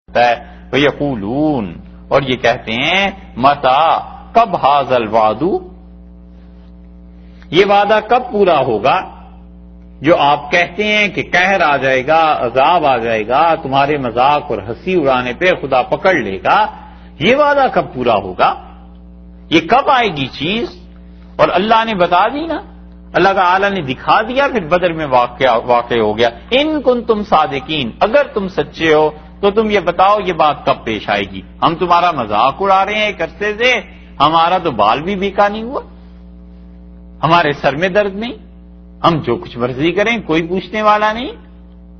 ہے وَيَقُولُونَ، اور یہ کہتے ہیں متا، کب هَذَا الْوَعْدُ، یہ وعدہ کب پورا ہوگا جو آپ کہتے ہیں کہ قہر آ جائے گا، عذاب آ جائے گا، تمہارے مذاق اور ہنسی اڑانے پہ خدا پکڑ لے گا، یہ وعدہ کب پورا ہوگا؟ یہ کب آئے گی چیز؟ اور اللہ نے بتا دی نا، اللہ تعالی نے دکھا دیا، پھر بدر میں واقع ہو گیا۔ ان کنتم صادقین، اگر تم سچے ہو تو تم یہ بتاؤ یہ بات کب پیش آئے گی؟ ہم تمہارا مذاق اڑا رہے ہیں ایک عرصے سے، ہمارا تو بال بھی بیکا نہیں ہوا، ہمارے سر میں درد نہیں، ہم جو کچھ مرضی کریں کوئی پوچھنے والا نہیں۔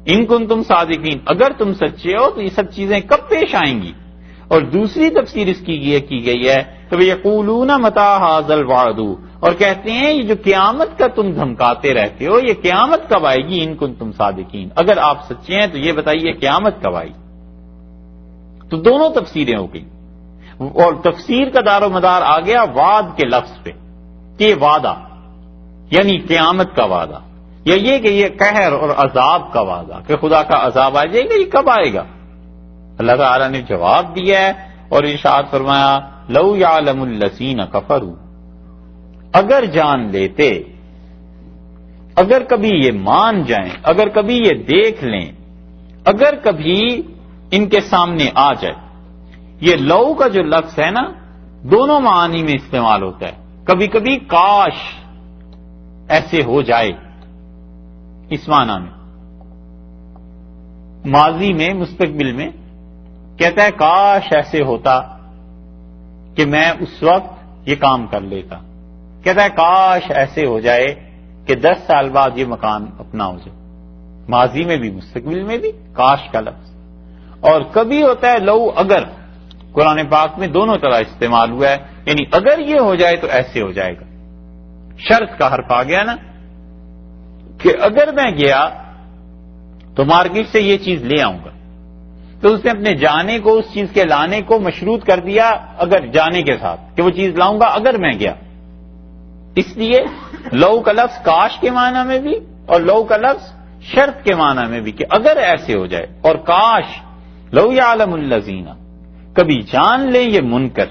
ان کنتم صادقین، اگر تم سچے ہو تو یہ سب چیزیں کب پیش آئیں گی؟ اور دوسری تفسیر اس کی گئی ہے تو یقولون متی ھذا الوعد، اور کہتے ہیں یہ جو قیامت کا تم دھمکاتے رہتے ہو، یہ قیامت کب آئے گی؟ ان کنتم صادقین، اگر آپ سچے ہیں تو یہ بتائیے قیامت کب آئے گی؟ تو دونوں تفسیریں ہو گئی، اور تفسیر کا دار و مدار آ گیا وعد کے لفظ پہ کہ وعدہ یعنی قیامت کا وعدہ، یا یہ کہ یہ قہر اور عذاب کا وعدہ کہ خدا کا عذاب آ جائے گا، یہ کب آئے گا؟ اللہ تعالیٰ نے جواب دیا ہے اور ارشاد فرمایا لو یعلم الذین کفروا، اگر جان لیتے، اگر کبھی یہ مان جائیں، اگر کبھی یہ دیکھ لیں، اگر کبھی ان کے سامنے آ جائے۔ یہ لو کا جو لفظ ہے نا دونوں معانی میں استعمال ہوتا ہے، کبھی کبھی کاش ایسے ہو جائے اس معنی میں، ماضی میں مستقبل میں کہتا ہے کاش ایسے ہوتا کہ میں اس وقت یہ کام کر لیتا، کہتا ہے کاش ایسے ہو جائے کہ 10 سال بعد یہ مکان اپنا ہو جائے، ماضی میں بھی مستقبل میں بھی کاش کا لفظ۔ اور کبھی ہوتا ہے لو اگر، قرآن پاک میں دونوں طرح استعمال ہوا ہے، یعنی اگر یہ ہو جائے تو ایسے ہو جائے گا، شرط کا حرف آ گیا نا کہ اگر میں گیا تو مارکیٹ سے یہ چیز لے آؤں گا، تو اس نے اپنے جانے کو اس چیز کے لانے کو مشروط کر دیا اگر جانے کے ساتھ کہ وہ چیز لاؤں گا اگر میں گیا۔ اس لیے لو کا لفظ کاش کے معنی میں بھی اور لو کا لفظ شرط کے معنی میں بھی کہ اگر ایسے ہو جائے، اور کاش لو یعلم الذین، کبھی جان لیں یہ منکر۔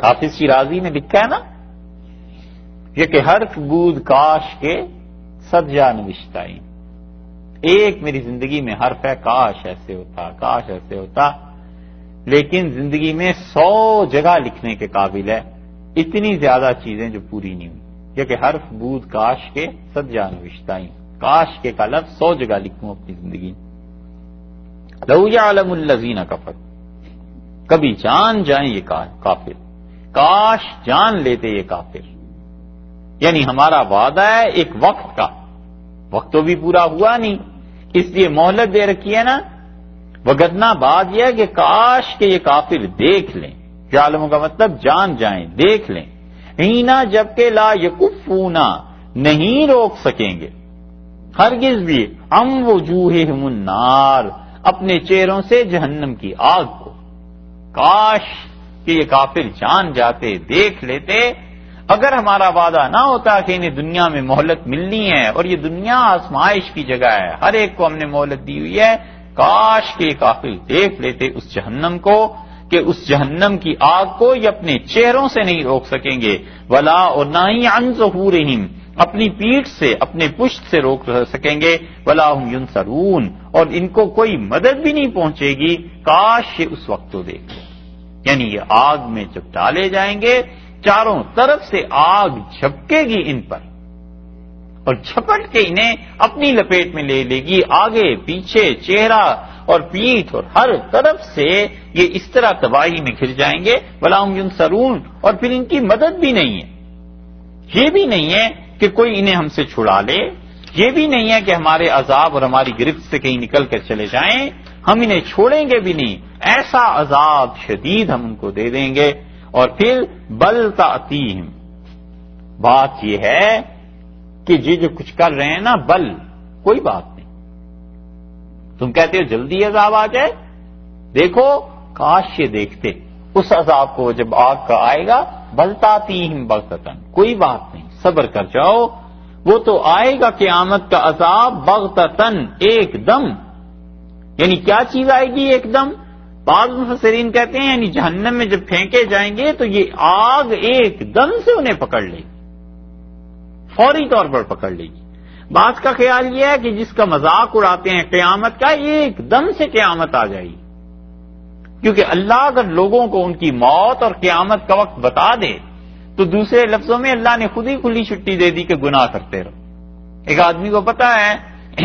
حافظ شیرازی نے لکھا ہے نا یہ کہ حرف بود کاش کے 100 جا نوشتائیں، ایک میری زندگی میں حرف ہے کاش ایسے ہوتا، کاش ایسے ہوتا، لیکن زندگی میں 100 جگہ لکھنے کے قابل ہے، اتنی زیادہ چیزیں جو پوری نہیں ہوئی، یہ کہ حرف بود کاش کے 100 جا نوشتائیں، کاش کے کا لفظ 100 جگہ لکھوں اپنی زندگی میں۔ لو یعلم الذین کفروا، کبھی جان جائیں یہ کافر، کاش جان لیتے یہ کافر، یعنی ہمارا وعدہ ہے ایک وقت کا، وقت تو بھی پورا ہوا نہیں، اس لیے مہلت دے رکھی ہے نا، وگدنا بات یہ ہے کہ کاش کہ یہ کافر دیکھ لیں، یعلم کا مطلب جان جائیں، دیکھ لیں، ہینا جبکہ لا یکفونا، نہیں روک سکیں گے ہرگز بھی، عن وجوہہم النار، اپنے چہروں سے جہنم کی آگ کو۔ کاش کہ یہ کافر جان جاتے، دیکھ لیتے، اگر ہمارا وعدہ نہ ہوتا کہ انہیں دنیا میں مہلت ملنی ہے اور یہ دنیا آزمائش کی جگہ ہے، ہر ایک کو ہم نے مہلت دی ہوئی ہے، کاش کہ یہ کافر دیکھ لیتے اس جہنم کو، کہ اس جہنم کی آگ کو یہ اپنے چہروں سے نہیں روک سکیں گے، ولا، اور نہ ہی عن ظہورہم، اپنی پیٹھ سے، اپنے پشت سے روک سکیں گے، ولا ہم ینصرون، اور ان کو کوئی مدد بھی نہیں پہنچے گی، کاش یہ اس وقت تو دیکھ لیں۔ یعنی یہ آگ میں جب ڈالے جائیں گے چاروں طرف سے آگ جھپکے گی ان پر اور جھپٹ کے انہیں اپنی لپیٹ میں لے لے گی، آگے پیچھے چہرہ اور پیٹھ اور ہر طرف سے یہ اس طرح تباہی میں گر جائیں گے، ولا ہم ینصرون، اور پھر ان کی مدد بھی نہیں ہے، یہ بھی نہیں ہے کہ کوئی انہیں ہم سے چھڑا لے، یہ بھی نہیں ہے کہ ہمارے عذاب اور ہماری گرفت سے کہیں نکل کر چلے جائیں، ہم انہیں چھوڑیں گے بھی نہیں، ایسا عذاب شدید ہم ان کو دے دیں گے۔ اور پھر بل تأتیہم، بات یہ ہے کہ یہ جو کچھ کر رہے ہیں نا، بل کوئی بات نہیں، تم کہتے ہو جلدی عذاب آ جائے، دیکھو کاش یہ دیکھتے اس عذاب کو جب آگ کا آئے گا، بل تأتیہم بغتۃ، کوئی بات نہیں، صبر کر جاؤ، وہ تو آئے گا قیامت کا عذاب بغتۃ، ایک دم، یعنی کیا چیز آئے گی ایک دم؟ بعض مفسرین کہتے ہیں یعنی جہنم میں جب پھینکے جائیں گے تو یہ آگ ایک دم سے انہیں پکڑ لے گی، فوری طور پر پکڑ لے گی۔ بعض کا خیال یہ ہے کہ جس کا مذاق اڑاتے ہیں قیامت کا، ایک دم سے قیامت آ جائے گی، کیونکہ اللہ اگر لوگوں کو ان کی موت اور قیامت کا وقت بتا دے تو دوسرے لفظوں میں اللہ نے خود ہی کھلی چھٹی دے دی کہ گناہ کرتے رہو۔ ایک آدمی کو پتا ہے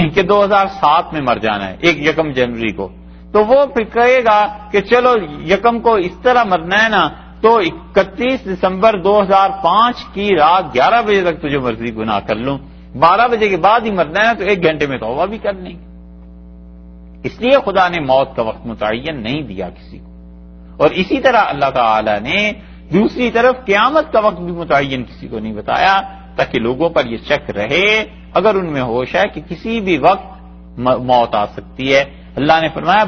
کہ 2007 میں مر جانا ہے 1 جنوری کو، تو وہ پھر کہے گا کہ چلو 1 کو اس طرح مرنا ہے نا، تو 31 دسمبر 2005 کی رات 11 بجے تک تجھے مرضی گناہ کر لوں، 12 بجے کے بعد ہی مرنا ہے تو 1 گھنٹے میں توبہ بھی کر لیں گے۔ اس لیے خدا نے موت کا وقت متعین نہیں دیا کسی کو، اور اسی طرح اللہ تعالی نے دوسری طرف قیامت کا وقت بھی متعین کسی کو نہیں بتایا، تاکہ لوگوں پر یہ شک رہے اگر ان میں ہوش ہے کہ کسی بھی وقت موت آ سکتی ہے۔ اللہ نے فرمایا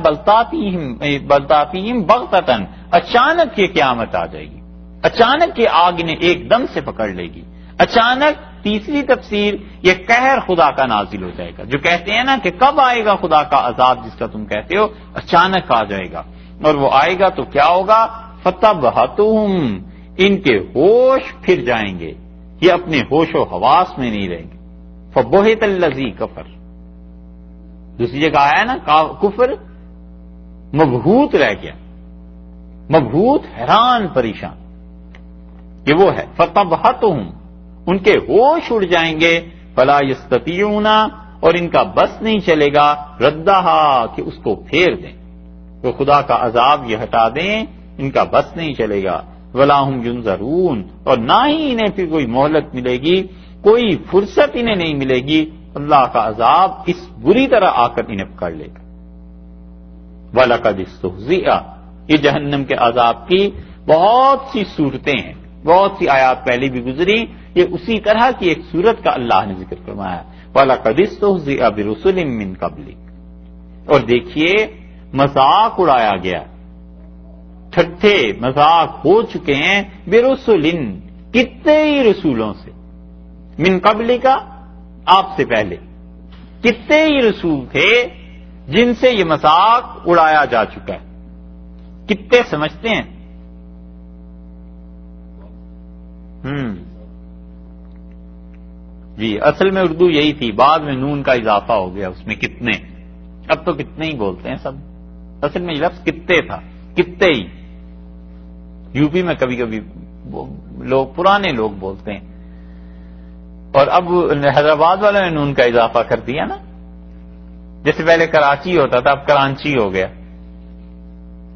بلتاتہم بغتتاً، اچانک یہ قیامت آ جائے گی، اچانک یہ آگ انہیں ایک دم سے پکڑ لے گی۔ اچانک تیسری تفسیر یہ قہر خدا کا نازل ہو جائے گا، جو کہتے ہیں نا کہ کب آئے گا خدا کا عذاب جس کا تم کہتے ہو، اچانک آ جائے گا، اور وہ آئے گا تو کیا ہوگا؟ فتبہتہم، ان کے ہوش پھر جائیں گے، یہ اپنے ہوش و حواس میں نہیں رہیں گے۔ فبہت الذی کفر، دوسری جگہ آیا نا کفر مبہوت رہ گیا، مبہوت حیران پریشان، یہ وہ ہے فتبہتہم، ان کے ہوش اڑ جائیں گے، فلا یستطیعون، اور ان کا بس نہیں چلے گا ردہا کہ اس کو پھیر دیں، وہ خدا کا عذاب یہ ہٹا دیں، ان کا بس نہیں چلے گا، ولا ہم ینظرون، اور نہ ہی انہیں پھر کوئی مہلت ملے گی، کوئی فرصت انہیں نہیں ملے گی، اللہ کا عذاب اس بری طرح آ کر انہیں پکڑ لے گا۔ وَلَقَدِ اسْتُهْزِئَ، یہ جہنم کے عذاب کی بہت سی صورتیں ہیں، بہت سی آیات پہلے بھی گزری، یہ اسی طرح کی ایک صورت کا اللہ نے ذکر فرمایا، وَلَقَدِ اسْتُهْزِئَ بِرُسُلٍ مِّن قَبْلِكَ، اور دیکھیے مذاق اڑایا گیا، ٹھٹھے مذاق ہو چکے ہیں برسلن، کتنے ہی رسولوں سے، من قبل کا، آپ سے پہلے کتنے ہی رسول تھے جن سے یہ مذاق اڑایا جا چکا ہے۔ کتنے سمجھتے ہیں؟ جی اصل میں اردو یہی تھی، بعد میں نون کا اضافہ ہو گیا اس میں کتنے، اب تو کتنے ہی بولتے ہیں سب، اصل میں یہ لفظ کتنے تھا، کتنے ہی۔ یو پی میں کبھی کبھی لوگ پرانے لوگ بولتے ہیں، اور اب حیدرآباد والوں نے نون کا اضافہ کر دیا نا، جیسے پہلے کراچی ہوتا تھا اب کرانچی ہو گیا،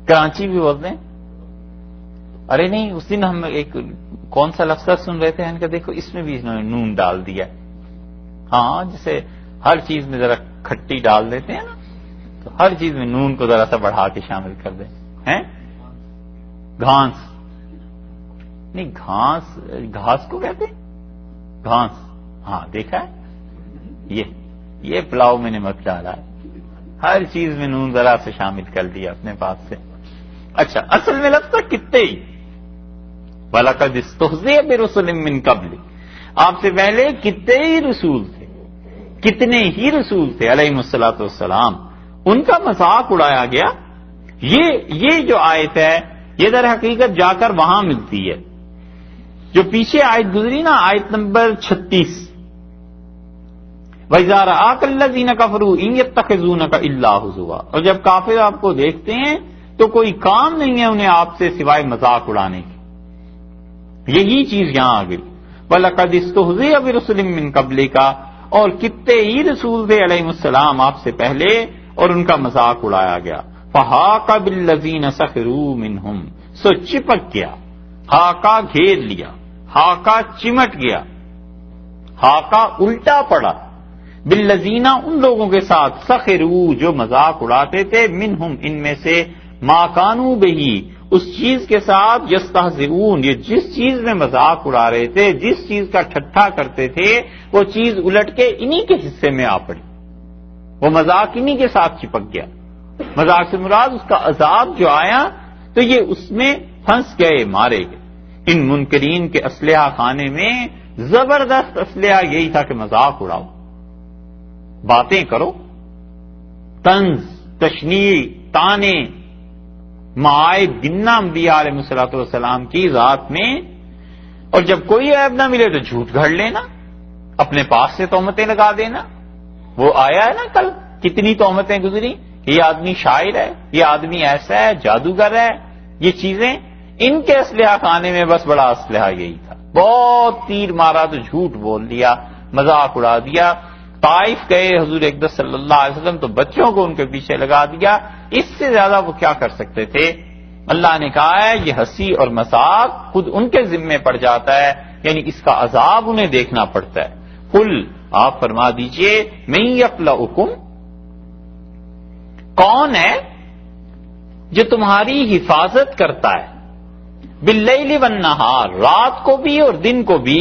کراچی بھی بولتے ہیں۔ ارے نہیں، اس دن ہم ایک کون سا لفظ سن رہے تھے، ان کا دیکھو اس میں بھی انہوں نے نون ڈال دیا، ہاں جیسے ہر چیز میں ذرا کھٹی ڈال دیتے ہیں نا، تو ہر چیز میں نون کو ذرا سا بڑھا کے شامل کر دیں ہیں۔ گھانس نہیں، گھاس کو کہتے ہیں گھانس، ہاں دیکھا ہے، یہ پلاؤ میں نے مت ڈالا ہے، ہر چیز میں نون ذرا سے شامل کر دیا اپنے پاس سے۔ اچھا اصل میں لفظ تھا کتنے ہی، وَلَقَدِ اسْتُهْزِئَ بِرُسُلٍ مِّن قَبْلِ، آپ سے پہلے کتنے ہی رسول تھے، کتنے ہی رسول تھے علیہم الصلوۃ والسلام، ان کا مذاق اڑایا گیا۔ یہ جو آیت ہے یہ در حقیقت جا کر وہاں ملتی ہے جو پیچھے آیت گزری نا، آیت نمبر 36، وَإِذَا رَآكَ الَّذِينَ كَفَرُوا إِن يَتَّخِذُونَكَ إِلَّا هُزُوًا، اور جب کافر آپ کو دیکھتے ہیں تو کوئی کام نہیں ہے انہیں آپ سے سوائے مذاق اڑانے کی، یہی چیز یہاں آ گئی۔ وَلَقَدِ اسْتُهْزِئَ بِرُسُلٍ مِّن قَبْلِكَ، اور کتنے ہی رسول تھے علیہم السلام آپ سے پہلے اور ان کا مذاق اڑایا گیا۔ فَحَاقَ بِالَّذِينَ سَخِرُوا مِنْهُمْ، سو چپک گیا، ہاکا گھیر لیا، ہاکا چمٹ گیا، ہاکا الٹا پڑا، بالذین ان لوگوں کے ساتھ، سخروا جو مذاق اڑاتے تھے، منہم ان میں سے، ما کانوا بہی اس چیز کے ساتھ، یستہزئون یہ جس چیز میں مذاق اڑا رہے تھے، جس چیز کا ٹھٹھا کرتے تھے، وہ چیز الٹ کے انہی کے حصے میں آ پڑی، وہ مذاق انہی کے ساتھ چپک گیا۔ مذاق سے مراد اس کا عذاب جو آیا تو یہ اس میں پھنس گئے، مارے گئے۔ ان منکرین کے اسلحہ خانے میں زبردست اسلحہ یہی تھا کہ مذاق اڑاؤ، باتیں کرو، طنز تشنیع، تانے، معائب گننا انبیاء علیہ الصلوۃ والسلام کی ذات میں، اور جب کوئی عیب نہ ملے تو جھوٹ گھڑ لینا، اپنے پاس سے تہمتیں لگا دینا. وہ آیا ہے نا کل، کتنی تہمتیں گزری، یہ آدمی شاعر ہے، یہ آدمی ایسا ہے، جادوگر ہے، یہ چیزیں. ان کے اسلحہ خانے میں بس بڑا اسلحہ یہی تھا، بہت تیر مارا تو جھوٹ بول دیا، مذاق اڑا دیا. طائف گئے حضور اقدس صلی اللہ علیہ وسلم تو بچوں کو ان کے پیچھے لگا دیا. اس سے زیادہ وہ کیا کر سکتے تھے؟ اللہ نے کہا ہے یہ ہنسی اور مذاق خود ان کے ذمے پڑ جاتا ہے، یعنی اس کا عذاب انہیں دیکھنا پڑتا ہے. قل، آپ فرما دیجئے، من یکلؤکم، کون ہے جو تمہاری حفاظت کرتا ہے، باللیل والنہار، رات کو بھی اور دن کو بھی.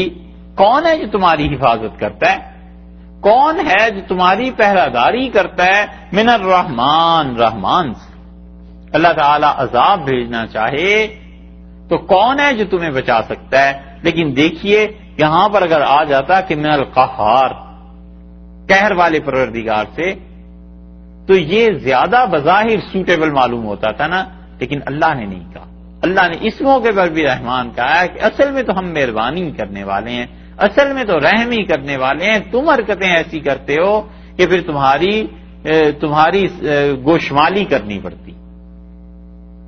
کون ہے جو تمہاری حفاظت کرتا ہے؟ کون ہے جو تمہاری پہرہ داری کرتا ہے؟ من الرحمن، رحمان سے. اللہ تعالی عذاب بھیجنا چاہے تو کون ہے جو تمہیں بچا سکتا ہے؟ لیکن دیکھیے یہاں پر اگر آ جاتا کہ من القہار، قہر والے پروردگار سے، تو یہ زیادہ بظاہر سوٹیبل معلوم ہوتا تھا نا، لیکن اللہ نے نہیں کہا. اللہ نے اس موقع پر بھی رحمان کہا ہے کہ اصل میں تو ہم مہربانی کرنے والے ہیں، اصل میں تو رحم ہی کرنے والے ہیں. تم حرکتیں ایسی کرتے ہو کہ پھر تمہاری گوشمالی کرنی پڑتی.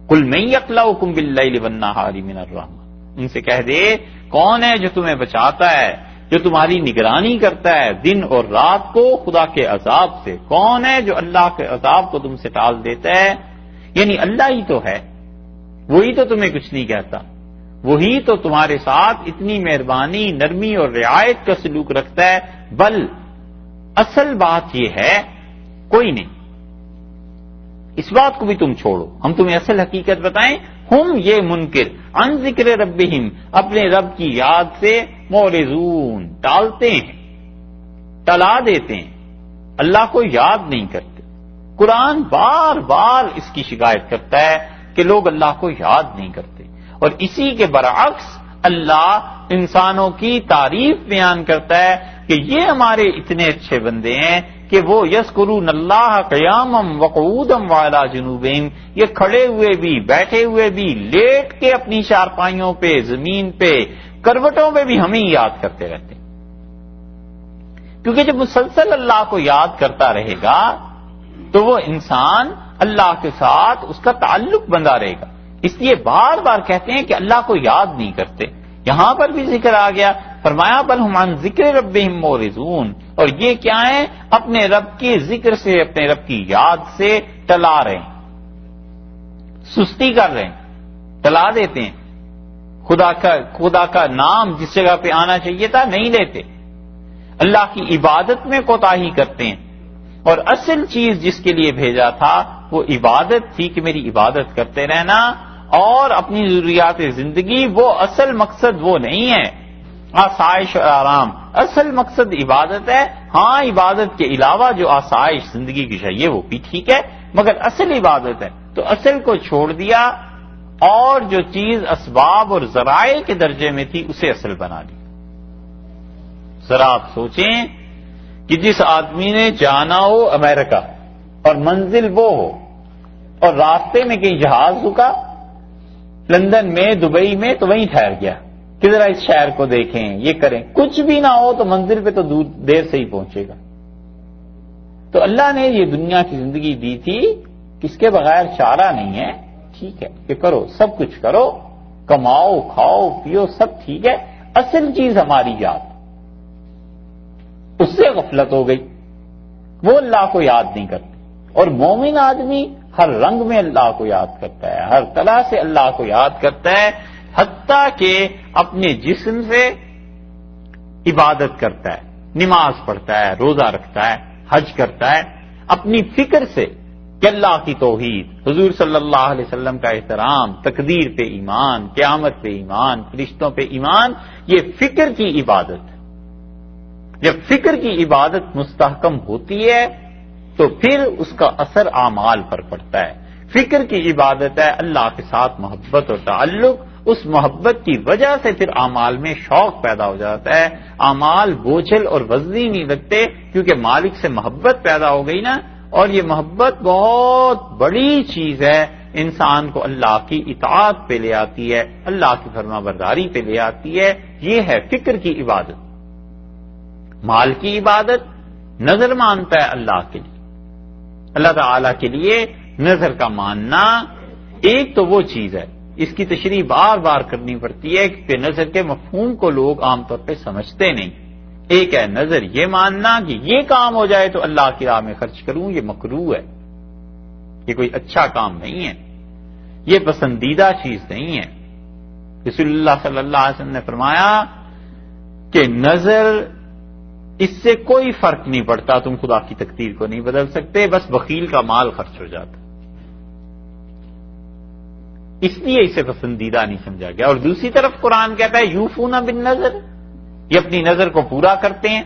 قل من یکلؤکم باللیل والنہار من الرحمن، ان سے کہہ دے کون ہے جو تمہیں بچاتا ہے، جو تمہاری نگرانی کرتا ہے دن اور رات کو خدا کے عذاب سے. کون ہے جو اللہ کے عذاب کو تم سے ٹال دیتا ہے؟ یعنی اللہ ہی تو ہے، وہی تو تمہیں کچھ نہیں کہتا، وہی تو تمہارے ساتھ اتنی مہربانی، نرمی اور رعایت کا سلوک رکھتا ہے. بل اصل بات یہ ہے کوئی نہیں، اس بات کو بھی تم چھوڑو، ہم تمہیں اصل حقیقت بتائیں. ہم یہ منکر عن ذکر ربہم، اپنے رب کی یاد سے معرضون، ٹالتے ہیں، ٹلا دیتے ہیں، اللہ کو یاد نہیں کرتے. قرآن بار بار اس کی شکایت کرتا ہے کہ لوگ اللہ کو یاد نہیں کرتے. اور اسی کے برعکس اللہ انسانوں کی تعریف بیان کرتا ہے کہ یہ ہمارے اتنے اچھے بندے ہیں کہ وہ یذکرون اللہ قیاما وقعودا وعلی جنوبہم، یہ کھڑے ہوئے بھی، بیٹھے ہوئے بھی، لیٹ کے اپنی چارپائیوں پہ، زمین پہ، کروٹوں پہ بھی ہمیں یاد کرتے رہتے ہیں. کیونکہ جب مسلسل اللہ کو یاد کرتا رہے گا تو وہ انسان اللہ کے ساتھ اس کا تعلق بندہ رہے گا. اس لیے بار بار کہتے ہیں کہ اللہ کو یاد نہیں کرتے. یہاں پر بھی ذکر آ گیا، فرمایا بل ہم عن ذکر ربہم معرضون، اور یہ کیا ہے؟ اپنے رب کے ذکر سے، اپنے رب کی یاد سے ٹلا رہے ہیں، سستی کر رہے ہیں، ٹلا دیتے ہیں. خدا کا نام جس جگہ پہ آنا چاہیے تھا نہیں لیتے، اللہ کی عبادت میں کوتاہی کرتے ہیں. اور اصل چیز جس کے لیے بھیجا تھا وہ عبادت تھی کہ میری عبادت کرتے رہنا اور اپنی ضروریات زندگی. وہ اصل مقصد وہ نہیں ہے آسائش اور آرام، اصل مقصد عبادت ہے. ہاں عبادت کے علاوہ جو آسائش زندگی کی چاہیے وہ بھی ٹھیک ہے، مگر اصل عبادت ہے. تو اصل کو چھوڑ دیا اور جو چیز اسباب اور ذرائع کے درجے میں تھی اسے اصل بنا لیا. ذرا آپ سوچیں کہ جس آدمی نے جانا ہو امریکہ اور منزل وہ ہو اور راستے میں کہیں جہاز رکا لندن میں، دبئی میں، تو وہیں ٹھہر گیا کہ ذرا اس شہر کو دیکھیں، یہ کریں، کچھ بھی نہ ہو تو منزل پہ تو دیر سے ہی پہنچے گا. تو اللہ نے یہ دنیا کی زندگی دی تھی کہ اس کے بغیر چارہ نہیں ہے. ٹھیک ہے کہ کرو، سب کچھ کرو، کماؤ، کھاؤ، پیو، سب ٹھیک ہے. اصل چیز ہماری یاد، اس سے غفلت ہو گئی، وہ اللہ کو یاد نہیں کرتے. اور مومن آدمی ہر رنگ میں اللہ کو یاد کرتا ہے، ہر طرح سے اللہ کو یاد کرتا ہے، حتیٰ کہ اپنے جسم سے عبادت کرتا ہے، نماز پڑھتا ہے، روزہ رکھتا ہے، حج کرتا ہے. اپنی فکر سے کہ اللہ کی توحید، حضور صلی اللہ علیہ وسلم کا احترام، تقدیر پہ ایمان، قیامت پہ ایمان، فرشتوں پہ ایمان، یہ فکر کی عبادت ہے. جب فکر کی عبادت مستحکم ہوتی ہے تو پھر اس کا اثر اعمال پر پڑتا ہے. فکر کی عبادت ہے اللہ کے ساتھ محبت اور تعلق، اس محبت کی وجہ سے پھر اعمال میں شوق پیدا ہو جاتا ہے. اعمال بوجھل اور وزنی نہیں لگتے کیونکہ مالک سے محبت پیدا ہو گئی نا. اور یہ محبت بہت بڑی چیز ہے، انسان کو اللہ کی اطاعت پہ لے آتی ہے، اللہ کی فرما برداری پہ لے آتی ہے۔ یہ ہے فکر کی عبادت۔ مال کی عبادت نظر مانتا ہے اللہ کے لیے، اللہ تعالی کے لیے نظر کا ماننا ایک تو وہ چیز ہے، اس کی تشریح بار بار کرنی پڑتی ہے کہ نظر کے مفہوم کو لوگ عام طور پہ سمجھتے نہیں۔ ایک ہے نظر یہ ماننا کہ یہ کام ہو جائے تو اللہ کی راہ میں خرچ کروں، یہ مکروہ ہے، یہ کوئی اچھا کام نہیں ہے، یہ پسندیدہ چیز نہیں ہے۔ رسول اللہ صلی اللہ علیہ وسلم نے فرمایا کہ نظر اس سے کوئی فرق نہیں پڑتا، تم خدا کی تقدیر کو نہیں بدل سکتے، بس بخیل کا مال خرچ ہو جاتا، اس لیے اسے پسندیدہ نہیں سمجھا گیا۔ اور دوسری طرف قرآن کہتا ہے یوفون بالنظر، یہ اپنی نظر کو پورا کرتے ہیں۔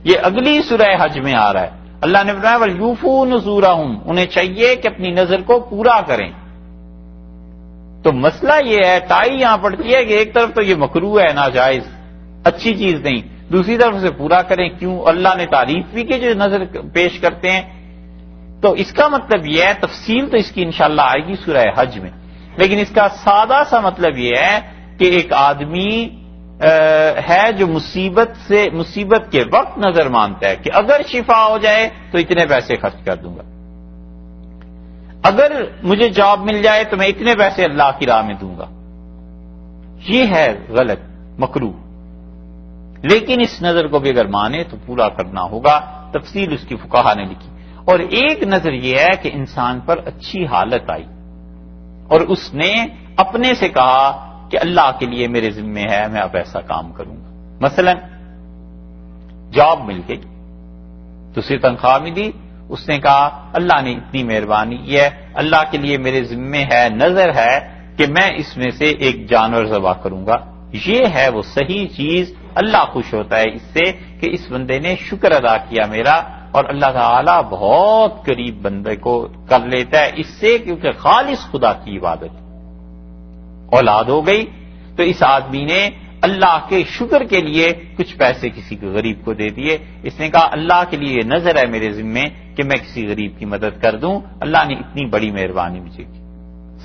یہ اگلی سورہ حج میں آ رہا ہے، اللہ نے فرمایا وَلْيُوفُوا نُذُورَهُمْ، انہیں چاہیے کہ اپنی نظر کو پورا کریں۔ تو مسئلہ یہ ہے، ٹائی یہاں پڑتی ہے کہ ایک طرف تو یہ مکروہ ہے، ناجائز، اچھی چیز نہیں، دوسری طرف سے پورا کریں، کیوں؟ اللہ نے تعریف بھی کی جو نظر پیش کرتے ہیں۔ تو اس کا مطلب یہ ہے، تفصیل تو اس کی انشاءاللہ آئے گی سورہ حج میں، لیکن اس کا سادہ سا مطلب یہ ہے کہ ایک آدمی ہے جو مصیبت کے وقت نظر مانتا ہے کہ اگر شفا ہو جائے تو اتنے پیسے خرچ کر دوں گا، اگر مجھے جاب مل جائے تو میں اتنے پیسے اللہ کی راہ میں دوں گا، یہ ہے غلط، مکروہ۔ لیکن اس نظر کو بھی اگر مانے تو پورا کرنا ہوگا، تفصیل اس کی فقہا نے لکھی۔ اور ایک نظر یہ ہے کہ انسان پر اچھی حالت آئی اور اس نے اپنے سے کہا کہ اللہ کے لیے میرے ذمے ہے، میں اب ایسا کام کروں گا۔ مثلا جاب مل گئی تو اسے تنخواہ ملی، اس نے کہا اللہ نے اتنی مہربانی کی ہے، اللہ کے لیے میرے ذمے ہے، نظر ہے کہ میں اس میں سے ایک جانور ذبح کروں گا۔ یہ ہے وہ صحیح چیز، اللہ خوش ہوتا ہے اس سے کہ اس بندے نے شکر ادا کیا میرا، اور اللہ تعالیٰ بہت قریب بندے کو کر لیتا ہے اس سے، کیونکہ خالص خدا کی عبادت۔ اولاد ہو گئی تو اس آدمی نے اللہ کے شکر کے لیے کچھ پیسے کسی کو غریب کو دے دیے، اس نے کہا اللہ کے لیے یہ نظر ہے میرے ذمے کہ میں کسی غریب کی مدد کر دوں، اللہ نے اتنی بڑی مہربانی مجھے کی۔